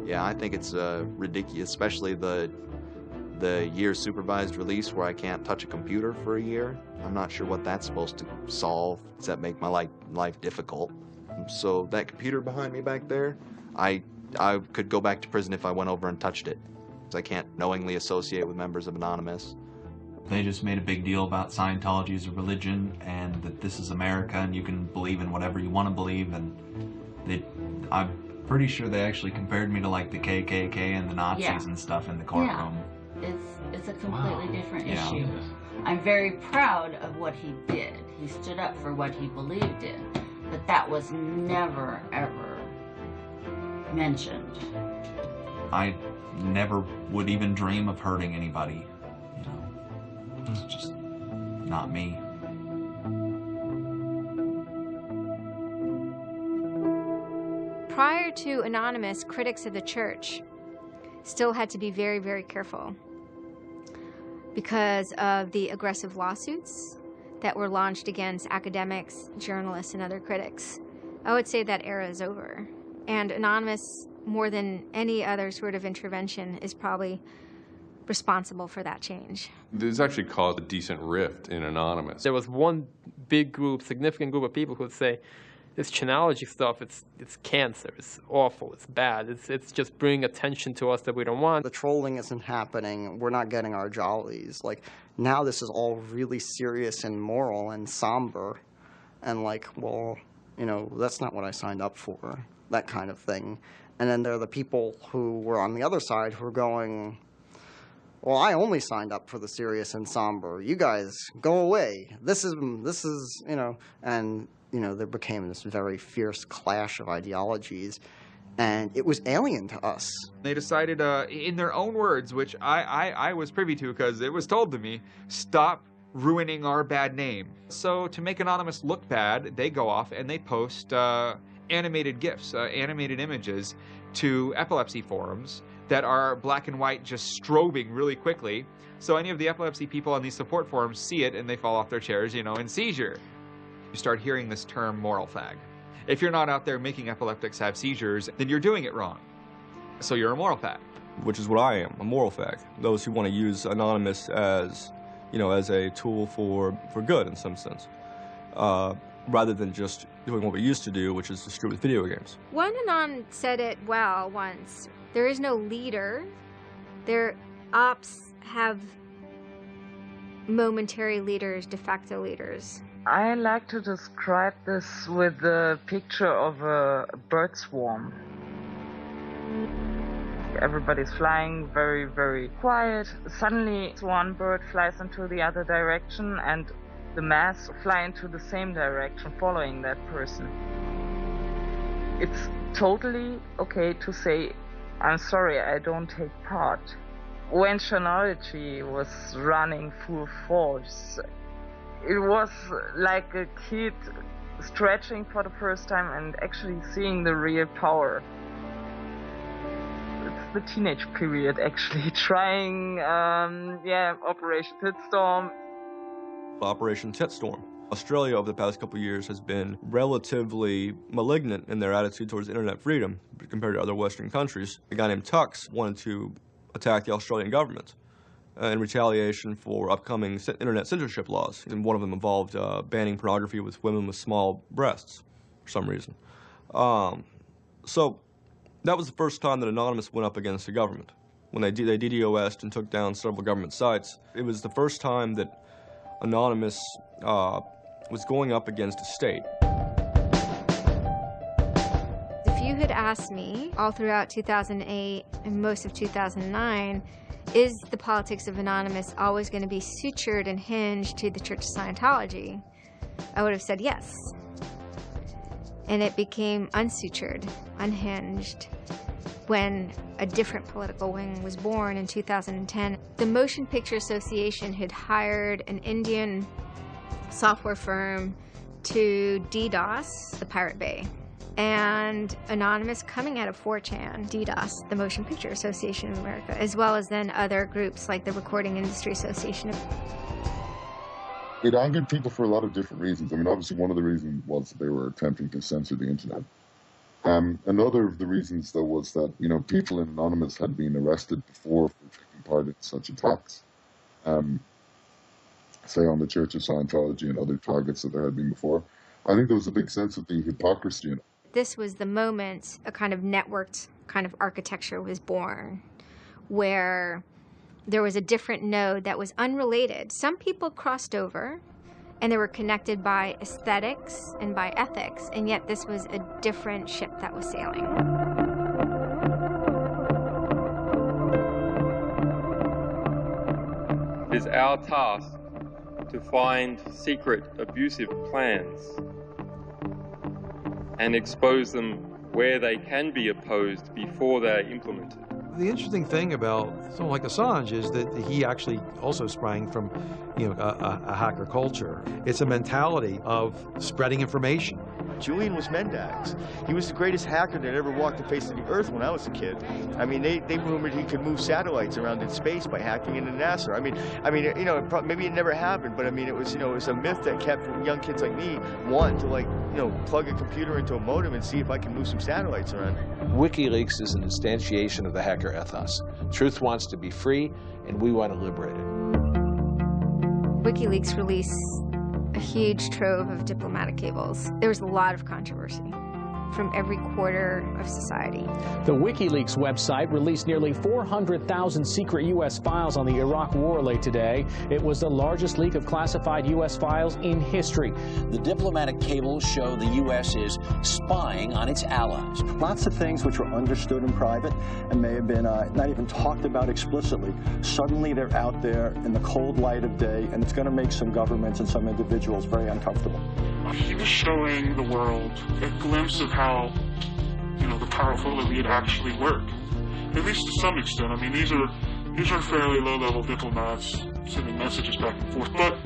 Yeah, I think it's ridiculous, especially the year supervised release where I can't touch a computer for a year. I'm not sure what that's supposed to solve, except make my life difficult. So that computer behind me back there, I could go back to prison if I went over and touched it, because I can't knowingly associate with members of Anonymous. They just made a big deal about Scientology as a religion and that this is America and you can believe in whatever you want to believe, and I'm pretty sure they actually compared me to like the KKK and the Nazis and stuff in the courtroom. Yeah. It's a completely different issue. I'm very proud of what he did. He stood up for what he believed in, but that was never, ever mentioned. I never would even dream of hurting anybody. You know, it's just not me. Prior to Anonymous, critics of the church still had to be very, very careful because of the aggressive lawsuits that were launched against academics, journalists, and other critics. I would say that era is over. And Anonymous, more than any other sort of intervention, is probably responsible for that change. This actually caused a decent rift in Anonymous. There was one big group, significant group of people who would say, this Chanology stuff, it's cancer, it's awful, it's bad, it's just bringing attention to us that we don't want. The trolling isn't happening, we're not getting our jollies. Like, now this is all really serious and moral and somber, and like, well, you know, that's not what I signed up for, that kind of thing. And then there are the people who were on the other side who are going, well, I only signed up for the serious and somber, you guys, go away, this is, you know, and you know, there became this very fierce clash of ideologies, and it was alien to us. They decided, in their own words, which I was privy to because it was told to me, stop ruining our bad name. So to make Anonymous look bad, they go off and they post animated GIFs, animated images to epilepsy forums that are black and white just strobing really quickly. So any of the epilepsy people on these support forums see it and they fall off their chairs, you know, in seizure. You start hearing this term moral fag. If you're not out there making epileptics have seizures, then you're doing it wrong. So you're a moral fag. Which is what I am, a moral fag. Those who want to use Anonymous as, you know, as a tool for good in some sense, rather than just doing what we used to do, which is distribute video games. One Anon said it well once. There is no leader. Their ops have momentary leaders, de facto leaders. I like to describe this with the picture of a bird swarm. Everybody's flying very, very quiet. Suddenly one bird flies into the other direction and the mass fly into the same direction following that person. It's totally okay to say, I'm sorry, I don't take part. When Chanology was running full force, it was like a kid stretching for the first time and actually seeing the real power. It's the teenage period, actually, trying, Operation Titstorm. Operation Titstorm. Australia over the past couple of years has been relatively malignant in their attitude towards internet freedom compared to other Western countries. A guy named Tux wanted to attack the Australian government. in retaliation for upcoming internet censorship laws. And one of them involved banning pornography with women with small breasts for some reason. So that was the first time that Anonymous went up against the government. When they DDoS'd and took down several government sites, it was the first time that Anonymous was going up against a state. If you had asked me all throughout 2008 and most of 2009, is the politics of Anonymous always going to be sutured and hinged to the Church of Scientology? I would have said yes. And it became unsutured, unhinged, when a different political wing was born in 2010. The Motion Picture Association had hired an Indian software firm to DDoS the Pirate Bay. And Anonymous, coming out of 4chan, DDoS, the Motion Picture Association of America, as well as then other groups like the Recording Industry Association. It angered people for a lot of different reasons. I mean, obviously one of the reasons was that they were attempting to censor the internet. Another of the reasons, though, was that, you know, people in Anonymous had been arrested before for taking part in such attacks. Say on the Church of Scientology and other targets that there had been before. I think there was a big sense of the hypocrisy in it. This was the moment a kind of networked kind of architecture was born, where there was a different node that was unrelated. Some people crossed over, and they were connected by aesthetics and by ethics, and yet this was a different ship that was sailing. It is our task to find secret abusive plans and expose them where they can be opposed before they are implemented. The interesting thing about someone like Assange is that he actually also sprang from, you know, a hacker culture. It's a mentality of spreading information. Julian was Mendax. He was the greatest hacker that ever walked the face of the earth when I was a kid. I mean, they rumored he could move satellites around in space by hacking into NASA. I mean, you know, maybe it never happened, but I mean, it was, you know, it was a myth that kept young kids like me wanting to, like, you know, plug a computer into a modem and see if I can move some satellites around. WikiLeaks is an instantiation of the hacker ethos. Truth wants to be free, and we want to liberate it. WikiLeaks released a huge trove of diplomatic cables. There was a lot of controversy from every quarter of society. The WikiLeaks website released nearly 400,000 secret U.S. files on the Iraq War late today. It was the largest leak of classified U.S. files in history. The diplomatic cables show the U.S. is spying on its allies. Lots of things which were understood in private and may have been not even talked about explicitly. Suddenly they're out there in the cold light of day, and it's going to make some governments and some individuals very uncomfortable. He was showing the world a glimpse of how, you know, the powerful elite actually work. At least to some extent. I mean, these are fairly low-level diplomats sending messages back and forth, but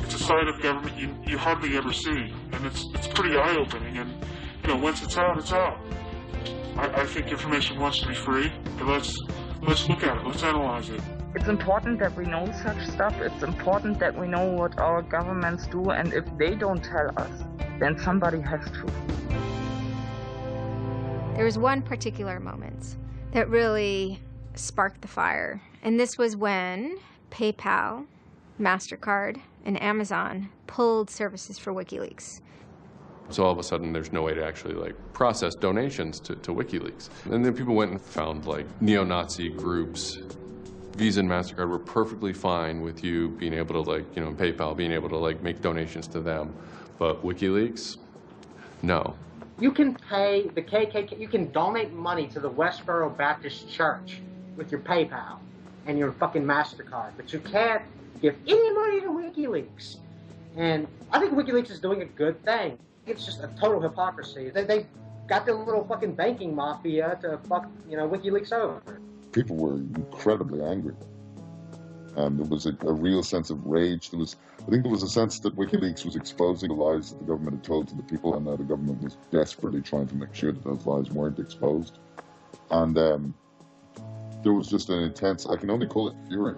it's a side of government you hardly ever see, and it's pretty eye-opening. And you know, once it's out, it's out. I think information wants to be free, but let's look at it. Let's analyze it. It's important that we know such stuff. It's important that we know what our governments do, and if they don't tell us, then somebody has to. There was one particular moment that really sparked the fire, and this was when PayPal, MasterCard, and Amazon pulled services for WikiLeaks. So all of a sudden, there's no way to actually like process donations to WikiLeaks. And then people went and found like neo-Nazi groups. Visa and MasterCard were perfectly fine with you being able to, like, you know, PayPal, being able to, like, make donations to them. But WikiLeaks, no. You can pay the KKK, you can donate money to the Westboro Baptist Church with your PayPal and your fucking MasterCard, but you can't give any money to WikiLeaks. And I think WikiLeaks is doing a good thing. It's just a total hypocrisy. They got their little fucking banking mafia to fuck, you know, WikiLeaks over. People were incredibly angry. There was a real sense of rage. I think there was a sense that WikiLeaks was exposing the lies that the government had told to the people, and that the government was desperately trying to make sure that those lies weren't exposed. And there was just an intense, I can only call it fury.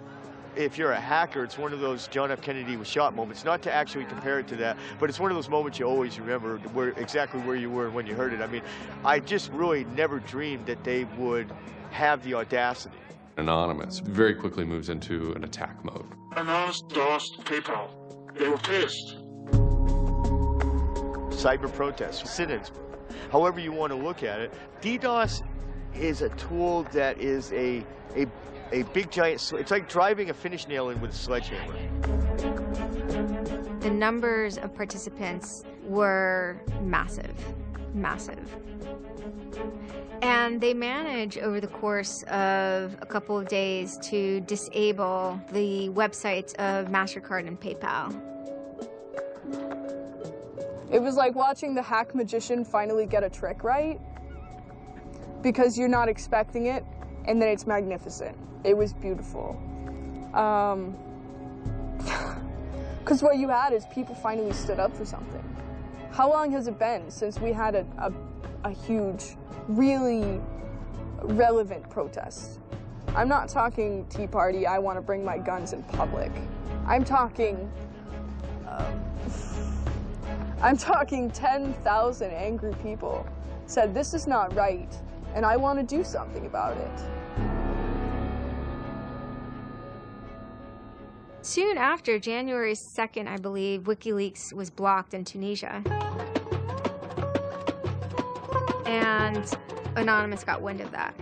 If you're a hacker, it's one of those John F. Kennedy was shot moments. Not to actually compare it to that, but it's one of those moments you always remember exactly where you were when you heard it. I mean, I just really never dreamed that they would have the audacity Anonymous very quickly moves into an attack mode. Anonymous DOSed PayPal. They were pissed. Cyber protests, sit-ins, however you want to look at it. DDoS is a tool that is a big giant, it's like driving a finish nail in with a sledgehammer. The numbers of participants were massive, massive. And they managed over the course of a couple of days to disable the websites of MasterCard and PayPal. It was like watching the hack magician finally get a trick right, because you're not expecting it, and then it's magnificent. It was beautiful. Because what you had is people finally stood up for something. How long has it been since we had a huge, really relevant protest? I'm not talking Tea Party, I want to bring my guns in public. I'm talking 10,000 angry people said this is not right, and I want to do something about it. Soon after, January 2nd, I believe, WikiLeaks was blocked in Tunisia. And Anonymous got wind of that.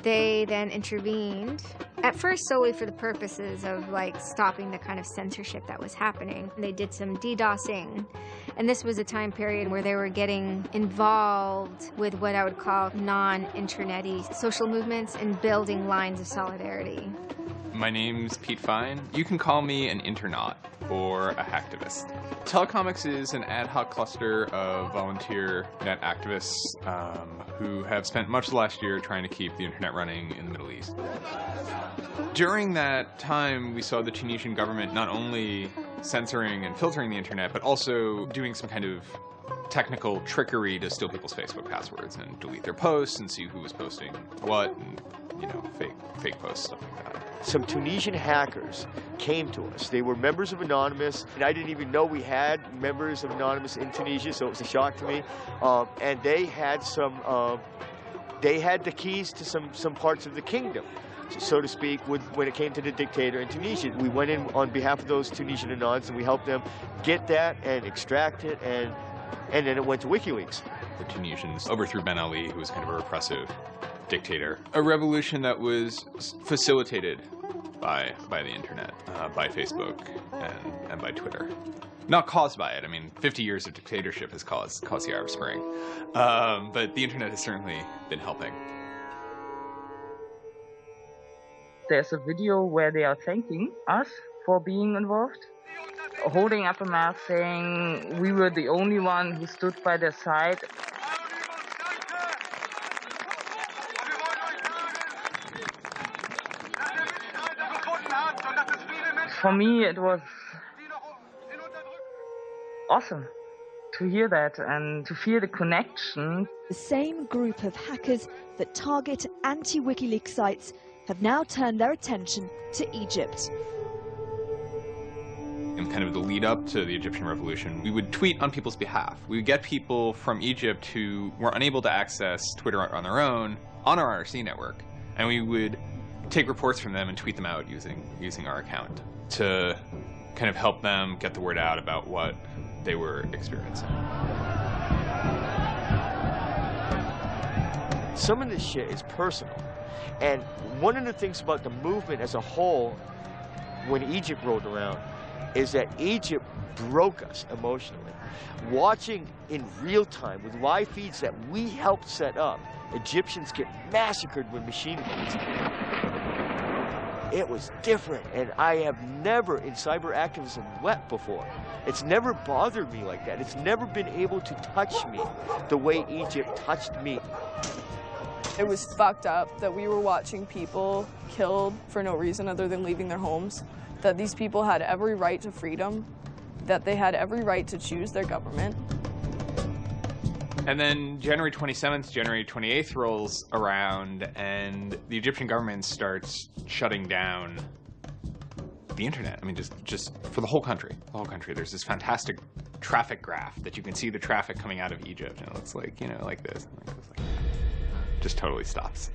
They then intervened, at first solely for the purposes of like stopping the kind of censorship that was happening. They did some DDoSing, and this was a time period where they were getting involved with what I would call non-internet-y social movements and building lines of solidarity. My name's Pete Fine. You can call me an internaut or a hacktivist. Telecomics is an ad hoc cluster of volunteer net activists who have spent much of the last year trying to keep the internet running in the Middle East. During that time, we saw the Tunisian government not only censoring and filtering the internet, but also doing some kind of technical trickery to steal people's Facebook passwords and delete their posts and see who was posting what, and, you know, fake posts, stuff like that. Some Tunisian hackers came to us. They were members of Anonymous, and I didn't even know we had members of Anonymous in Tunisia, so it was a shock to me. And they had the keys to some parts of the kingdom, so to speak, when it came to the dictator in Tunisia. We went in on behalf of those Tunisian Anons, and we helped them get that and extract it, and then it went to WikiLeaks. The Tunisians overthrew Ben Ali, who was kind of a repressive dictator. A revolution that was facilitated by the internet, by Facebook and by Twitter. Not caused by it. I mean, 50 years of dictatorship has caused the Arab Spring. But the internet has certainly been helping. There's a video where they are thanking us for being involved, holding up a map saying we were the only one who stood by their side. For me, it was awesome to hear that and to feel the connection. The same group of hackers that target anti-WikiLeaks sites have now turned their attention to Egypt. In kind of the lead up to the Egyptian revolution, we would tweet on people's behalf. We would get people from Egypt who were unable to access Twitter on their own on our IRC network, and we would take reports from them and tweet them out using our account to kind of help them get the word out about what they were experiencing. Some of this shit is personal. And one of the things about the movement as a whole, when Egypt rolled around, is that Egypt broke us emotionally. Watching in real time with live feeds that we helped set up, Egyptians get massacred with machine guns. It was different, and I have never in cyber activism wept before. It's never bothered me like that. It's never been able to touch me the way Egypt touched me. It was fucked up that we were watching people killed for no reason other than leaving their homes, that these people had every right to freedom, that they had every right to choose their government. And then January 27th, January 28th rolls around, and the Egyptian government starts shutting down the internet. I mean, just for the whole country. The whole country. There's this fantastic traffic graph that you can see the traffic coming out of Egypt, and it looks like, you know, like this. Just totally stops.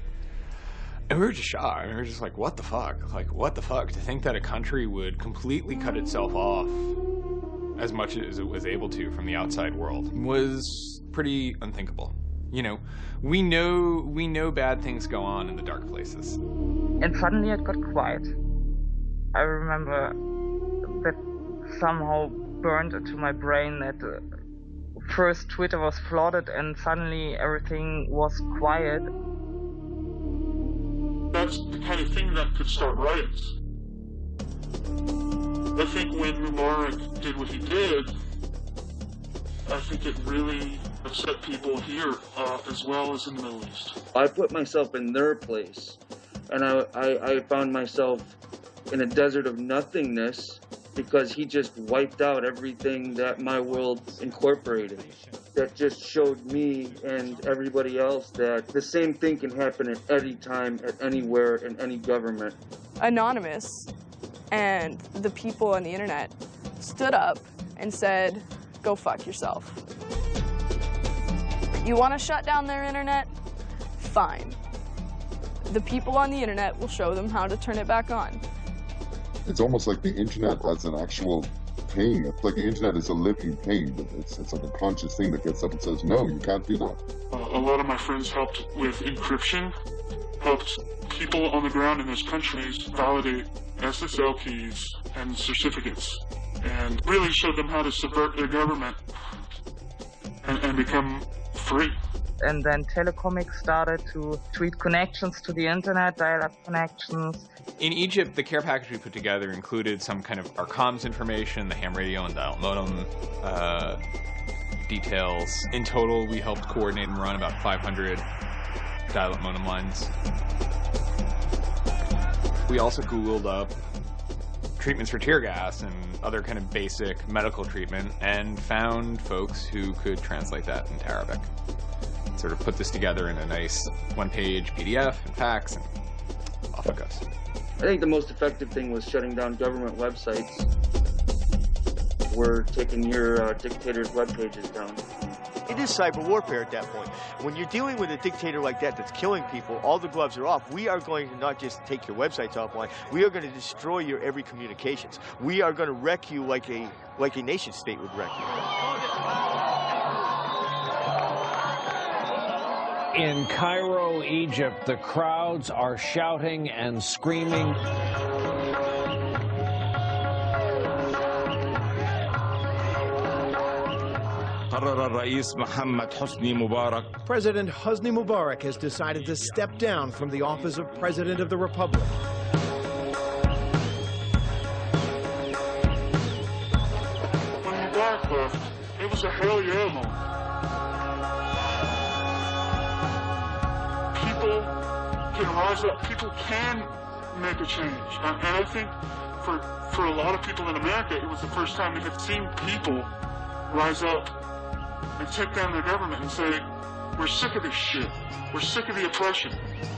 And we were just shocked. We were just like, what the fuck? Like, what the fuck? To think that a country would completely cut itself off as much as it was able to from the outside world was pretty unthinkable. You know, we know bad things go on in the dark places. And suddenly it got quiet. I remember that somehow burned into my brain that first Twitter was flooded and suddenly everything was quiet. That's the kind of thing that could start riots. I think when Mubarak did what he did, I think it really upset people here as well as in the Middle East. I put myself in their place, and I found myself in a desert of nothingness because he just wiped out everything that my world incorporated. That just showed me and everybody else that the same thing can happen at any time, at anywhere, in any government. Anonymous and the people on the internet stood up and said, go fuck yourself. You want to shut down their internet? Fine. The people on the internet will show them how to turn it back on. It's almost like the internet as an actual thing. It's like the internet is a living thing, but it's like a conscious thing that gets up and says, no, you can't do that. A lot of my friends helped with encryption, helped people on the ground in those countries validate SSL keys and certificates, and really showed them how to subvert their government and become free. And then Telecomics started to tweet connections to the internet, dial-up connections. In Egypt, the care package we put together included some kind of our comms information, the ham radio and dial modem details. In total, we helped coordinate and run about 500 dial-up modem lines. We also Googled up treatments for tear gas and other kind of basic medical treatment and found folks who could translate that into Arabic. Sort of put this together in a nice one-page PDF and fax, and off it goes. I think the most effective thing was shutting down government websites. We're taking your dictator's web pages down. It is cyber warfare at that point. When you're dealing with a dictator like that that's killing people, all the gloves are off. We are going to not just take your websites offline, we are going to destroy your every communications. We are going to wreck you like a nation state would wreck you. In Cairo, Egypt, the crowds are shouting and screaming. President Hosni Mubarak has decided to step down from the office of President of the Republic. When Mubarak left, it was a hell yeah moment. People can rise up, people can make a change. And I think for a lot of people in America, it was the first time they had seen people rise up and take down their government and say, we're sick of this shit. We're sick of the oppression.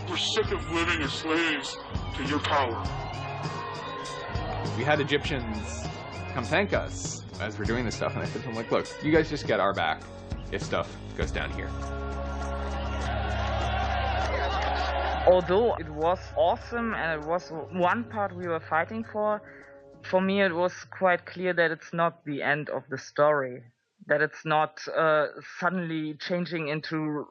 We're sick of living as slaves to your power. We had Egyptians come thank us as we're doing this stuff, and I said to them, like, look, you guys just get our back if stuff goes down here. Although it was awesome and it was one part we were fighting for me it was quite clear that it's not the end of the story. That it's not suddenly changing into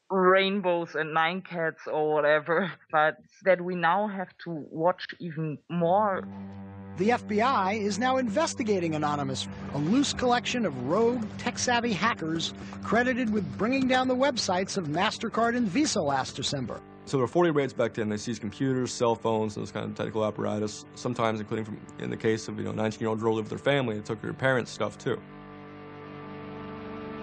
rainbows and nine cats or whatever, but that we now have to watch even more. The FBI is now investigating Anonymous, a loose collection of rogue, tech-savvy hackers credited with bringing down the websites of MasterCard and Visa last December. So there were 40 raids back then. They seized computers, cell phones, those kind of technical apparatus, sometimes including from, in the case of, 19-year-olds who lived with their family, they took their parents' stuff too.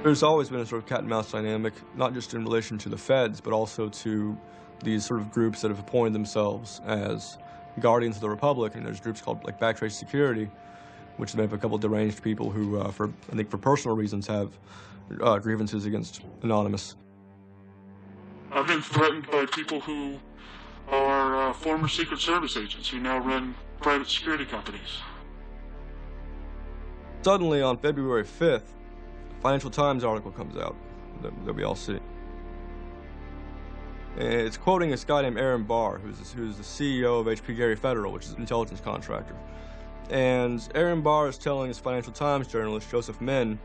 There's always been a sort of cat-and-mouse dynamic, not just in relation to the feds, but also to these sort of groups that have appointed themselves as guardians of the Republic. And there's groups called like Backtrace Security, which is made up of a couple of deranged people who, I think for personal reasons, have grievances against Anonymous. I've been threatened by people who are former Secret Service agents who now run private security companies. Suddenly, on February 5th, Financial Times article comes out that we all see. And it's quoting this guy named Aaron Barr, who's the CEO of HP Gary Federal, which is an intelligence contractor. And Aaron Barr is telling his Financial Times journalist, Joseph Min,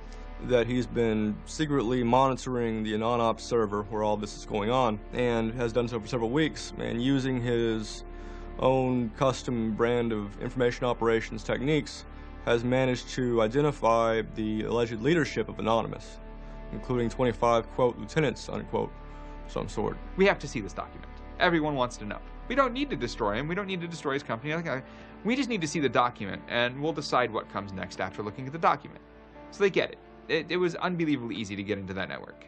that he's been secretly monitoring the AnonOps server where all this is going on, and has done so for several weeks, and using his own custom brand of information operations techniques, has managed to identify the alleged leadership of Anonymous, including 25, quote, lieutenants, unquote, of some sort. We have to see this document. Everyone wants to know. We don't need to destroy him. We don't need to destroy his company. We just need to see the document, and we'll decide what comes next after looking at the document. So they get it. It was unbelievably easy to get into that network.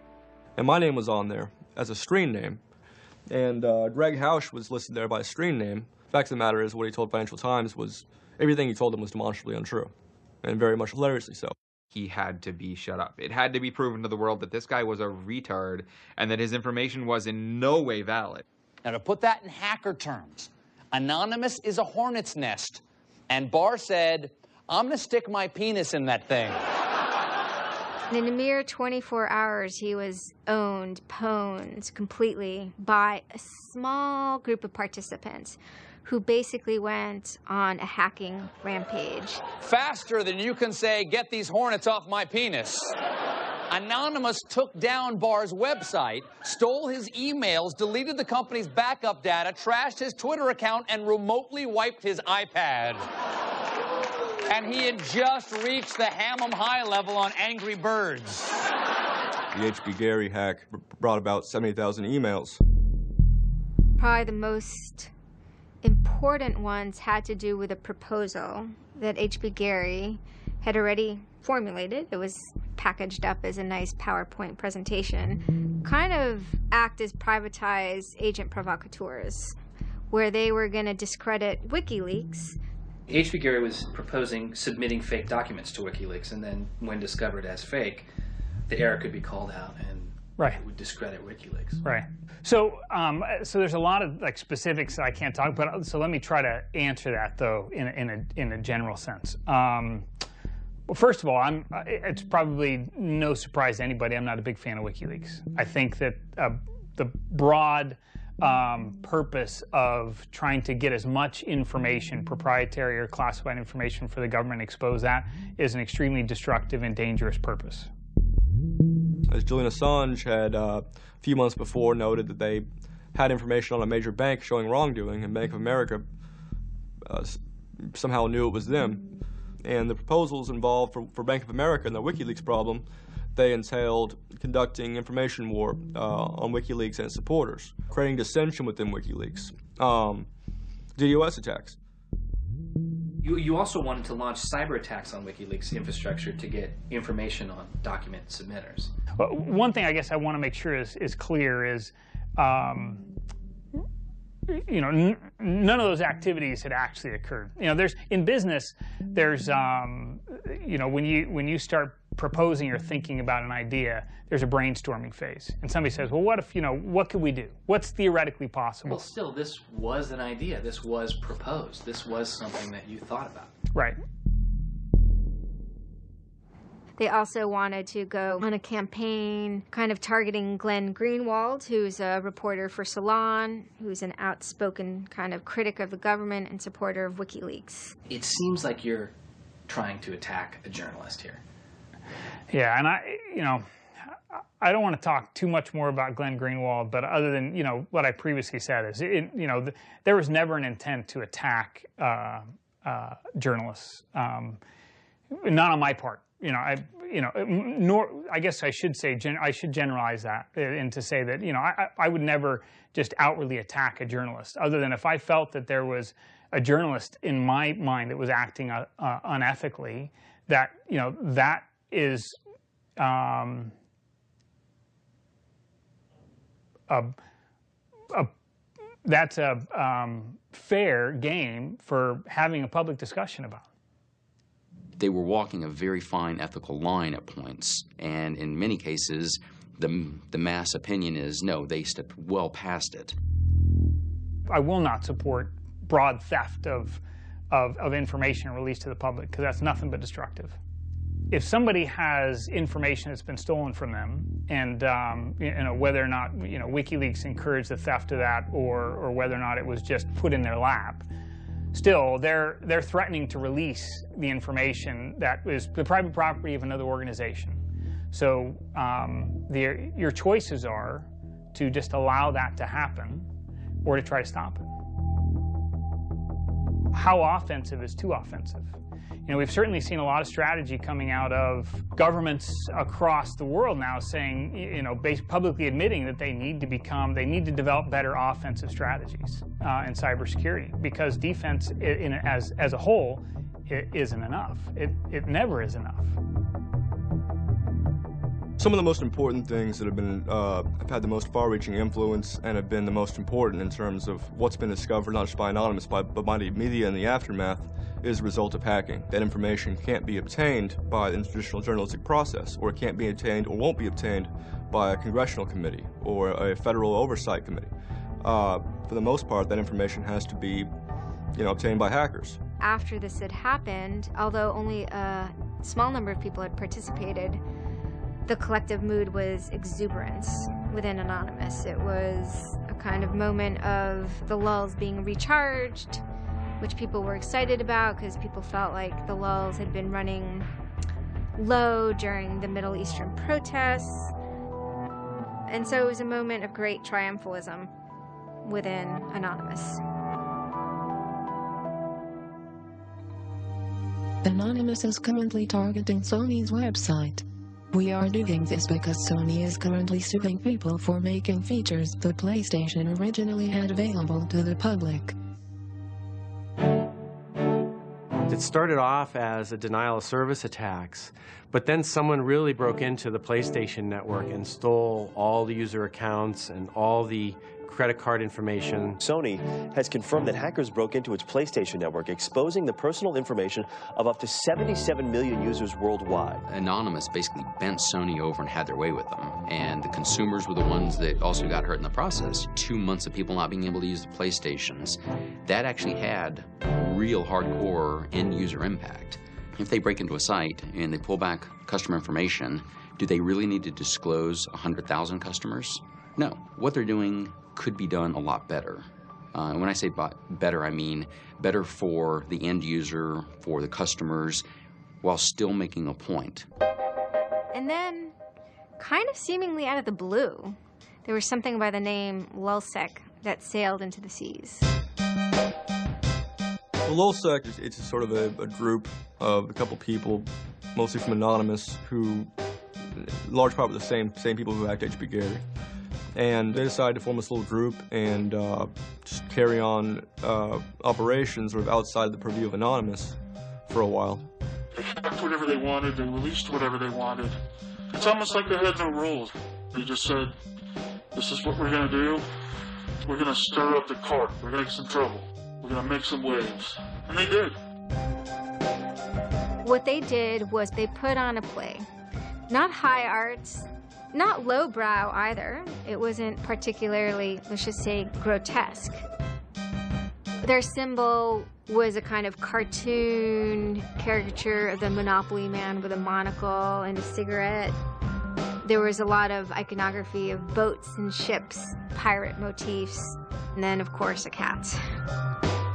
And my name was on there as a screen name, and Greg Hausch was listed there by a screen name. The fact of the matter is, what he told Financial Times was, everything he told them was demonstrably untrue, and very much hilariously so. He had to be shut up. It had to be proven to the world that this guy was a retard, and that his information was in no way valid. Now, to put that in hacker terms, Anonymous is a hornet's nest, and Barr said, I'm gonna stick my penis in that thing. In a mere 24 hours, he was owned, pwned completely by a small group of participants who basically went on a hacking rampage. Faster than you can say, get these hornets off my penis. Anonymous took down Barr's website, stole his emails, deleted the company's backup data, trashed his Twitter account, and remotely wiped his iPad. And he had just reached the Hammam High level on Angry Birds. The HP Gary hack brought about 70,000 emails. Probably the most important ones had to do with a proposal that HP Gary had already formulated. It was packaged up as a nice PowerPoint presentation, kind of act as privatized agent provocateurs, where they were going to discredit WikiLeaks. HP Gary was proposing submitting fake documents to WikiLeaks, and then when discovered as fake, the error could be called out and it would discredit WikiLeaks. Right. So, so there's a lot of specifics that I can't talk about. So let me try to answer that though in a general sense. Well, first of all, it's probably no surprise to anybody. I'm not a big fan of WikiLeaks. I think that the broad purpose of trying to get as much information, proprietary or classified information for the government, expose that, is an extremely destructive and dangerous purpose. As Julian Assange had a few months before noted that they had information on a major bank showing wrongdoing, and Bank of America somehow knew it was them. And the proposals involved for Bank of America and the WikiLeaks problem, they entailed conducting information war on WikiLeaks and its supporters, creating dissension within WikiLeaks, DDoS attacks. You also wanted to launch cyber attacks on WikiLeaks infrastructure to get information on document submitters. Well, one thing I guess I want to make sure is clear is, you know, none of those activities had actually occurred. You know, in business, there's, you know, when you start proposing or thinking about an idea, there's a brainstorming phase. And somebody says, well, what if, you know, what could we do? What's theoretically possible? Well, still, this was an idea. This was proposed. This was something that you thought about. Right. They also wanted to go on a campaign kind of targeting Glenn Greenwald, who's a reporter for Salon, who's an outspoken kind of critic of the government and supporter of WikiLeaks. It seems like you're trying to attack a journalist here. Yeah, and I don't want to talk too much more about Glenn Greenwald, but other than, you know, what I previously said is, you know, there was never an intent to attack journalists, not on my part. You know, nor I guess I should say I should generalize that and to say that, you know, I would never just outwardly attack a journalist, other than if I felt that there was a journalist in my mind that was acting unethically. That, you know, that is that's a fair game for having a public discussion about. They were walking a very fine ethical line at points, and in many cases, the mass opinion is, no, they stepped well past it. I will not support broad theft of information released to the public, because that's nothing but destructive. if somebody has information that's been stolen from them, and whether or not WikiLeaks encouraged the theft of that, or whether or not it was just put in their lap, still they're threatening to release the information that is the private property of another organization. So your choices are to just allow that to happen, or to try to stop it. How offensive is too offensive? We've certainly seen a lot of strategy coming out of governments across the world now saying, publicly admitting that they need to develop better offensive strategies in cybersecurity, because defense as a whole isn't enough. It never is enough. Some of the most important things that have had the most far-reaching influence and have been the most important in terms of what's been discovered, not just by Anonymous, but by the media in the aftermath, is the result of hacking. That information can't be obtained by the traditional journalistic process, or it can't be obtained or won't be obtained by a congressional committee or a federal oversight committee. For the most part, that information has to be, obtained by hackers. After this had happened, although only a small number of people had participated, the collective mood was exuberance within Anonymous. It was a kind of moment of the lulls being recharged, which people were excited about because people felt like the lulls had been running low during the Middle Eastern protests. And so it was a moment of great triumphalism within Anonymous. Anonymous is currently targeting Sony's website. We are doing this because Sony is currently suing people for making features the PlayStation originally had available to the public. It started off as a denial of service attacks, but then someone really broke into the PlayStation network and stole all the user accounts and all the credit card information. Sony has confirmed that hackers broke into its PlayStation network, exposing the personal information of up to 77 million users worldwide. Anonymous basically bent Sony over and had their way with them, and the consumers were the ones that also got hurt in the process. 2 months of people not being able to use the PlayStations, that actually had real hardcore end-user impact. If they break into a site and they pull back customer information, do they really need to disclose 100,000 customers? No. What they're doing could be done a lot better. And when I say better, I mean better for the end user, for the customers, while still making a point. And then, kind of seemingly out of the blue, there was something by the name Lulzsec that sailed into the seas. Well, Lulzsec, it's sort of a group of a couple people, mostly from Anonymous, who, large part of the same people who hacked HB Gary. And they decided to form this little group and just carry on operations sort of outside the purview of Anonymous for a while. They hacked whatever they wanted, they released whatever they wanted. It's almost like they had no rules. They just said, this is what we're going to do. We're going to stir up the cart. We're going to get some trouble. We're going to make some waves. And they did. What they did was they put on a play. Not high arts, not lowbrow either. It wasn't particularly, let's just say, grotesque. Their symbol was a kind of cartoon caricature of the Monopoly man with a monocle and a cigarette. There was a lot of iconography of boats and ships, pirate motifs, and then, of course, a cat.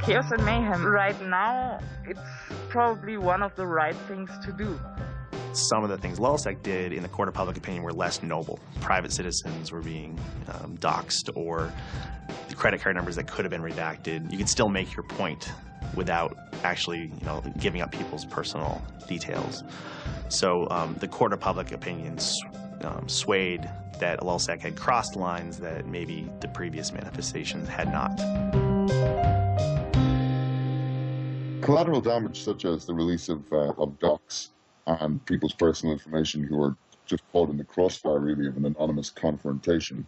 Chaos and mayhem. Right now, it's probably one of the right things to do. Some of the things Lulzsec did in the court of public opinion were less noble. Private citizens were being doxxed, or the credit card numbers that could have been redacted. You could still make your point without actually, giving up people's personal details. So the court of public opinion swayed that Lulzsec had crossed lines that maybe the previous manifestations had not. Collateral damage, such as the release of docs and people's personal information who are just caught in the crossfire, really, of an anonymous confrontation,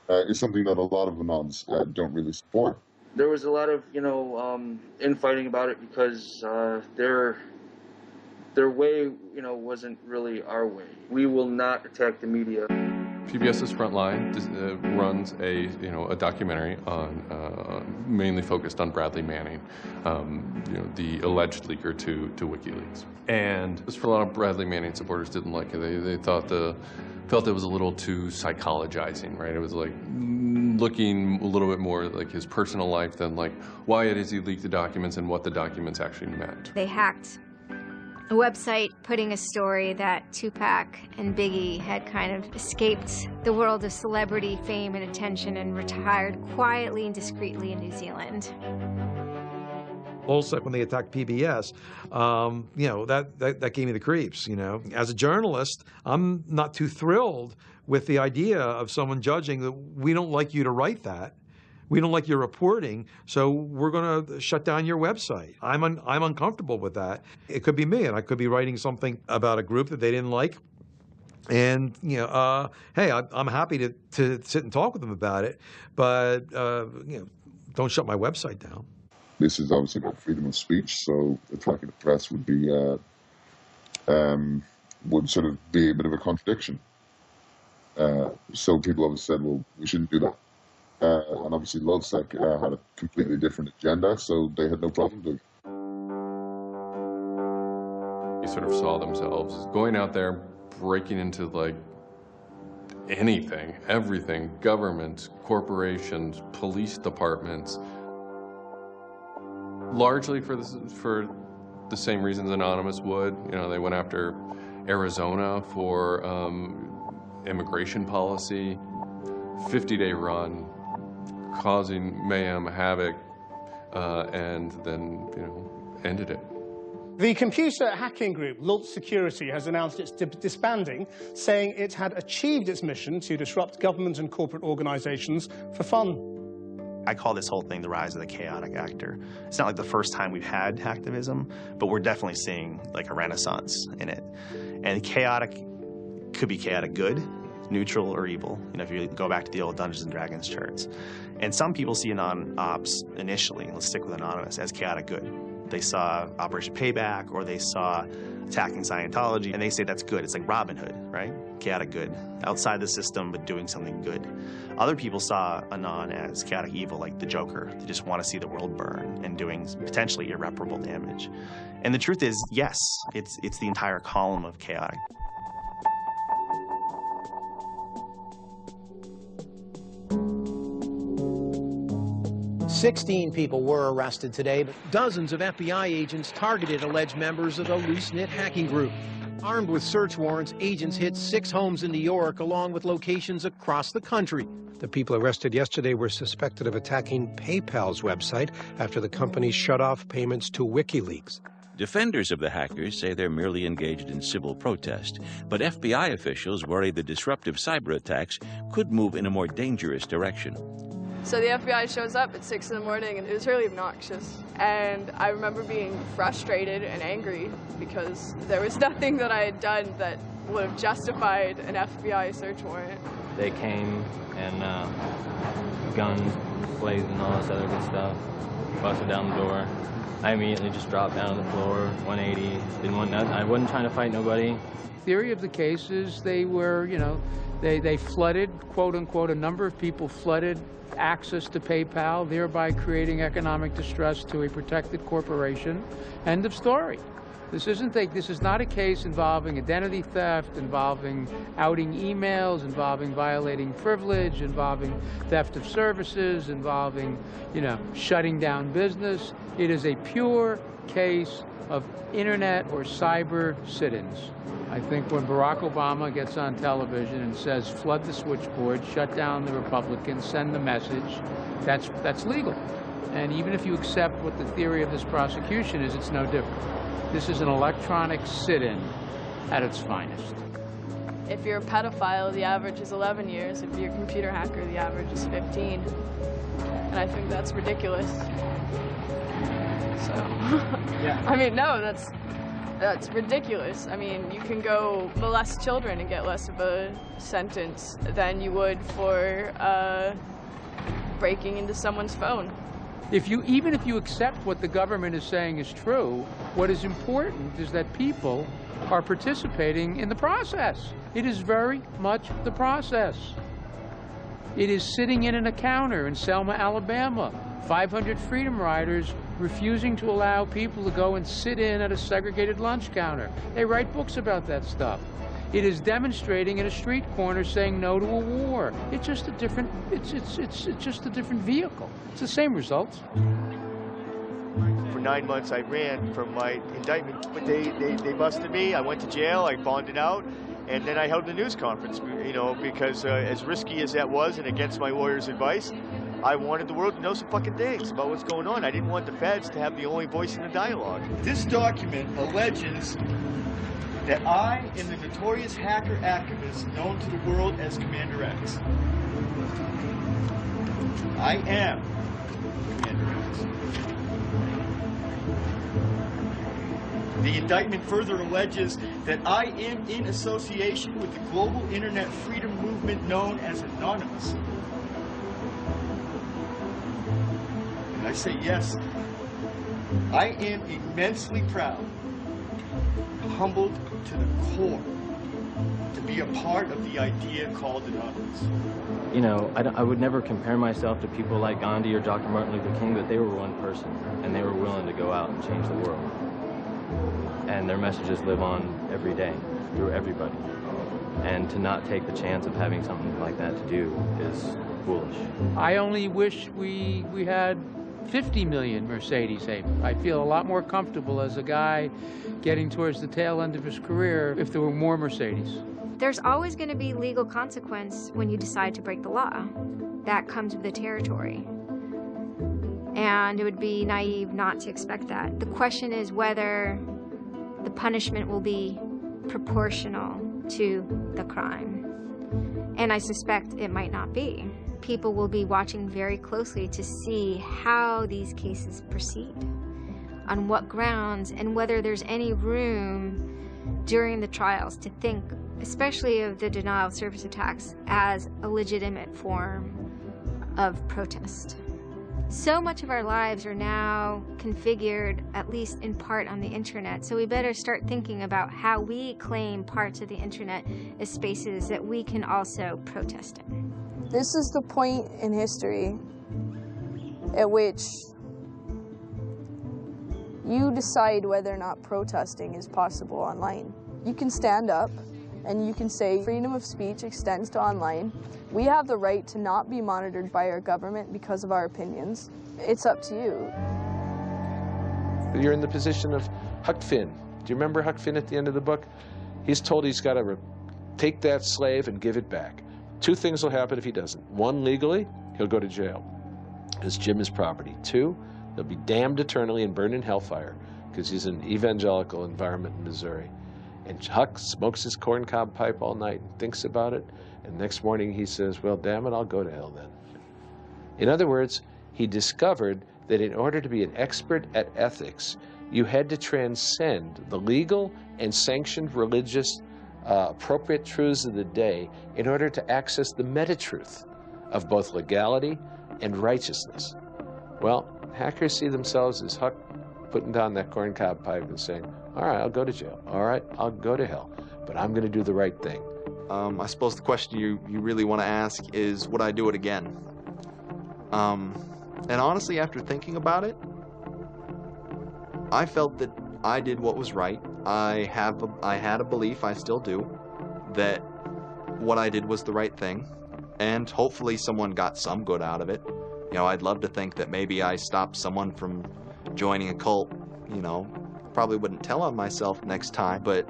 is something that a lot of anons don't really support. There was a lot of, infighting about it because their way, wasn't really our way. We will not attack the media. PBS's Frontline runs a documentary on mainly focused on Bradley Manning, the alleged leaker to WikiLeaks. And for a lot of Bradley Manning supporters didn't like it. They felt it was a little too psychologizing, right? It was like looking a little bit more like his personal life than like why it is he leaked the documents and what the documents actually meant. They hacked a website putting a story that Tupac and Biggie had kind of escaped the world of celebrity fame and attention and retired quietly and discreetly in New Zealand. Also, when they attacked PBS, that gave me the creeps, As a journalist, I'm not too thrilled with the idea of someone judging that we don't like you to write that. We don't like your reporting, so we're going to shut down your website. I'm uncomfortable with that. It could be me, and I could be writing something about a group that they didn't like. And, hey, I'm happy to sit and talk with them about it, but, don't shut my website down. This is obviously about freedom of speech, so attacking the press would be would sort of be a bit of a contradiction. So people always said, well, we shouldn't do that. And obviously LulzSec had a completely different agenda, so they had no problem doing it. They sort of saw themselves as going out there, breaking into like anything, everything, governments, corporations, police departments, largely for the same reasons Anonymous would. They went after Arizona for immigration policy, 50-day run, causing mayhem, havoc, and then, ended it. The computer hacking group, Lulz Security, has announced it's disbanding, saying it had achieved its mission to disrupt government and corporate organizations for fun. I call this whole thing the rise of the chaotic actor. It's not like the first time we've had hacktivism, but we're definitely seeing like a renaissance in it. And chaotic could be chaotic good, neutral, or evil. If you go back to the old Dungeons & Dragons charts. And some people see Anon-Ops initially, let's stick with Anonymous, as chaotic good. They saw Operation Payback, or they saw attacking Scientology, and they say that's good. It's like Robin Hood, right? Chaotic good. Outside the system, but doing something good. Other people saw Anon as chaotic evil, like the Joker. They just want to see the world burn and doing potentially irreparable damage. And the truth is, yes, it's the entire column of chaotic. "16 people were arrested today, but dozens of FBI agents targeted alleged members of the loose-knit hacking group. Armed with search warrants, agents hit 6 homes in New York, along with locations across the country. The people arrested yesterday were suspected of attacking PayPal's website after the company shut off payments to WikiLeaks. Defenders of the hackers say they're merely engaged in civil protest, but FBI officials worry the disruptive cyber attacks could move in a more dangerous direction. So the FBI shows up at 6 in the morning, and it was really obnoxious. And I remember being frustrated and angry because there was nothing that I had done that would have justified an FBI search warrant. They came and guns blazing, all this other good stuff, busted down the door. I immediately just dropped down on the floor, 180, didn't want nothing. I wasn't trying to fight nobody. Theory of the case is they were, they flooded, quote unquote, a number of people flooded access to PayPal, thereby creating economic distress to a protected corporation. End of story. This is not a case involving identity theft, involving outing emails, involving violating privilege, involving theft of services, involving, shutting down business. It is a pure case of internet or cyber sit-ins. I think when Barack Obama gets on television and says, flood the switchboard, shut down the Republicans, send the message, that's legal. And even if you accept what the theory of this prosecution is, it's no different. This is an electronic sit-in at its finest. If you're a pedophile, the average is 11 years. If you're a computer hacker, the average is 15. And I think that's ridiculous. So, yeah. I mean, no, that's ridiculous. I mean, you can go molest children and get less of a sentence than you would for breaking into someone's phone. Even if you accept what the government is saying is true, what is important is that people are participating in the process. It is very much the process. It is sitting in an encounter in Selma, Alabama. 500 Freedom Riders refusing to allow people to go and sit in at a segregated lunch counter. They write books about that stuff. It is demonstrating in a street corner saying no to a war. It's just a different, it's just a different vehicle. It's the same results. For 9 months I ran from my indictment, but they busted me. I went to jail, I bonded out, and then I held a news conference, you know, because as risky as that was and against my lawyer's advice, I wanted the world to know some fucking things about what's going on. I didn't want the feds to have the only voice in the dialogue. This document alleges that I am the notorious hacker activist known to the world as Commander X. I am Commander X. The indictment further alleges that I am in association with the global internet freedom movement known as Anonymous. And I say yes, I am immensely proud, humbled to the core, to be a part of the idea called Anonymous. You know, I would never compare myself to people like Gandhi or Dr. Martin Luther King, but they were one person, and they were willing to go out and change the world. And their messages live on every day, through everybody. And to not take the chance of having something like that to do is foolish. I only wish we had 50 million Mercedes. I feel a lot more comfortable as a guy getting towards the tail end of his career if there were more Mercedes. There's always going to be legal consequence when you decide to break the law. That comes with the territory. And it would be naive not to expect that. The question is whether the punishment will be proportional to the crime. And I suspect it might not be. People will be watching very closely to see how these cases proceed, on what grounds, and whether there's any room during the trials to think, especially of the denial of service attacks, as a legitimate form of protest. So much of our lives are now configured, at least in part, on the internet, so we better start thinking about how we claim parts of the internet as spaces that we can also protest in. This is the point in history at which you decide whether or not protesting is possible online. You can stand up and you can say freedom of speech extends to online. We have the right to not be monitored by our government because of our opinions. It's up to you. You're in the position of Huck Finn. Do you remember Huck Finn at the end of the book? He's told he's got to take that slave and give it back. Two things will happen if he doesn't. One, legally, he'll go to jail because Jim is property. Two, he'll be damned eternally and burned in hellfire because he's in an evangelical environment in Missouri. And Huck smokes his corncob pipe all night and thinks about it, and next morning he says, well, damn it, I'll go to hell then. In other words, he discovered that in order to be an expert at ethics, you had to transcend the legal and sanctioned religious appropriate truths of the day in order to access the meta-truth of both legality and righteousness. Well, hackers see themselves as Huck putting down that corncob pipe and saying, all right, I'll go to jail. All right, I'll go to hell, but I'm going to do the right thing. I suppose the question you really want to ask is, would I do it again? And honestly, after thinking about it, I felt that I did what was right. I had a belief, I still do, that what I did was the right thing, and hopefully someone got some good out of it. You know, I'd love to think that maybe I stopped someone from joining a cult. You know, probably wouldn't tell on myself next time, but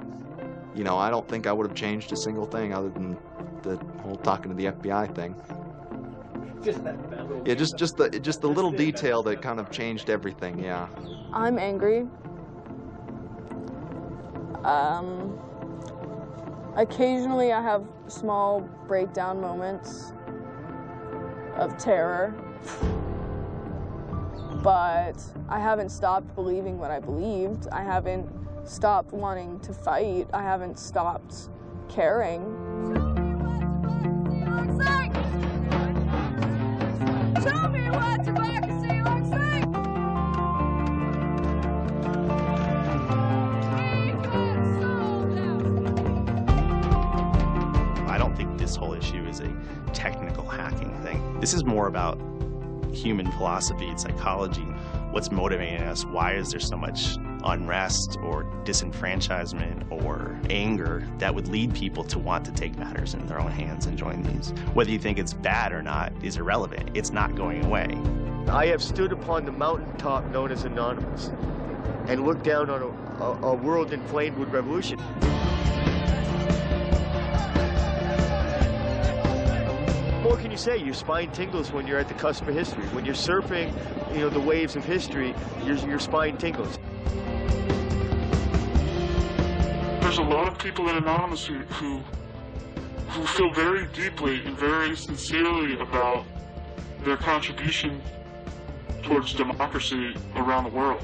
you know, I don't think I would have changed a single thing other than the whole talking to the FBI thing. Just that little just the little detail that kind of changed everything. Yeah. I'm angry. Occasionally I have small breakdown moments of terror, but I haven't stopped believing what I believed. I haven't stopped wanting to fight. I haven't stopped caring. Show me what democracy looks like! as a technical hacking thing. This is more about human philosophy and psychology. What's motivating us? Why is there so much unrest or disenfranchisement or anger that would lead people to want to take matters in their own hands and join these? Whether you think it's bad or not is irrelevant. It's not going away. I have stood upon the mountaintop known as Anonymous and looked down on a world inflamed with revolution. What can you say? Your spine tingles when you're at the cusp of history. When you're surfing, the waves of history, your spine tingles. There's a lot of people in Anonymous who feel very deeply and very sincerely about their contribution towards democracy around the world.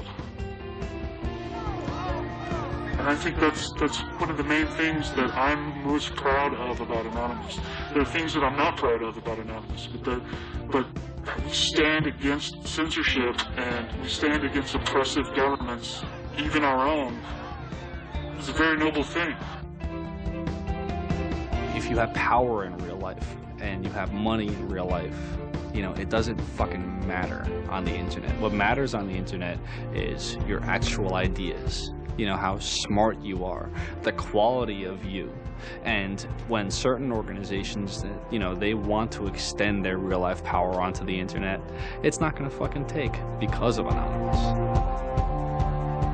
And I think that's one of the main things that I'm most proud of about Anonymous. There are things that I'm not proud of about Anonymous, but we stand against censorship and we stand against oppressive governments, even our own. It's a very noble thing. If you have power in real life and you have money in real life, it doesn't fucking matter on the internet. What matters on the internet is your actual ideas. How smart you are, the quality of you. And when certain organizations, they want to extend their real life power onto the internet, it's not gonna fucking take because of Anonymous.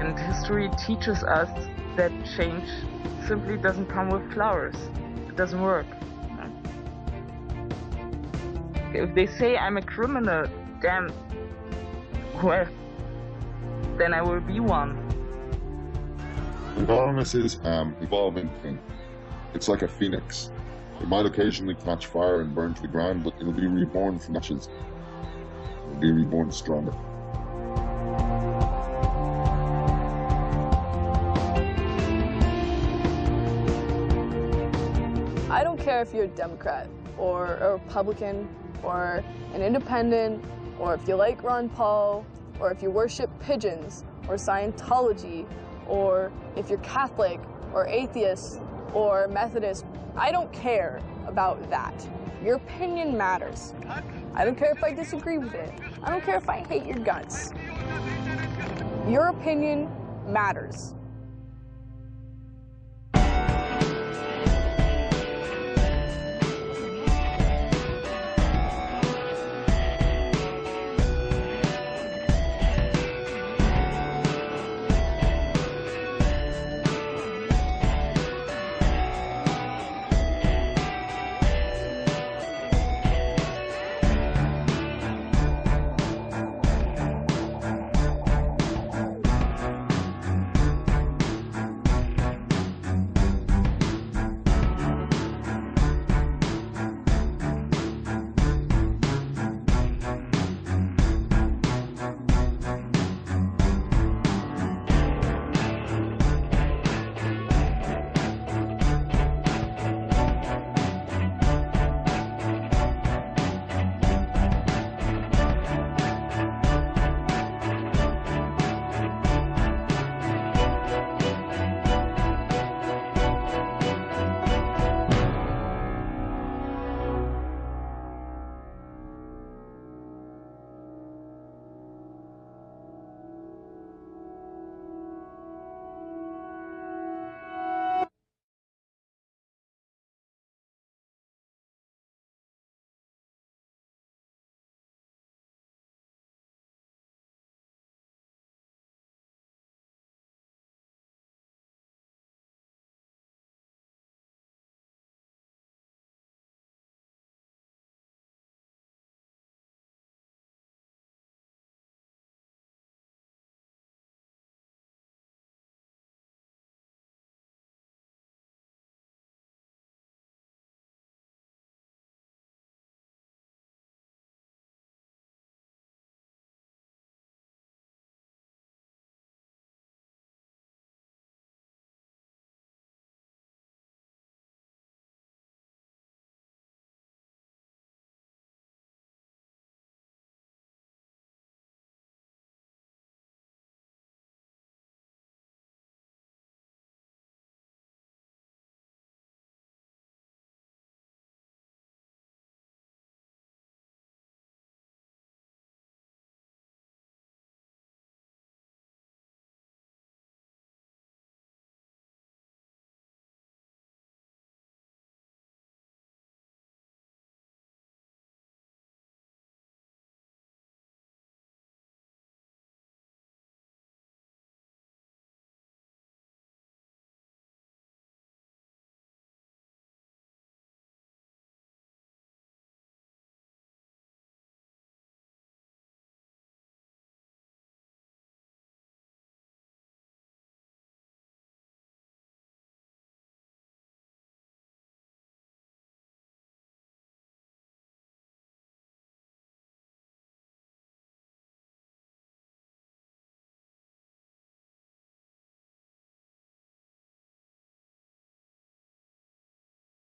And history teaches us that change simply doesn't come with flowers. It doesn't work. If they say I'm a criminal, damn, well, then I will be one. Anonymous is an evolving thing. It's like a phoenix. It might occasionally catch fire and burn to the ground, but it'll be reborn from ashes. It'll be reborn stronger. I don't care if you're a Democrat or a Republican or an independent, or if you like Ron Paul, or if you worship pigeons or Scientology, or if you're Catholic or atheist or Methodist. I don't care about that. Your opinion matters. I don't care if I disagree with it. I don't care if I hate your guts. Your opinion matters.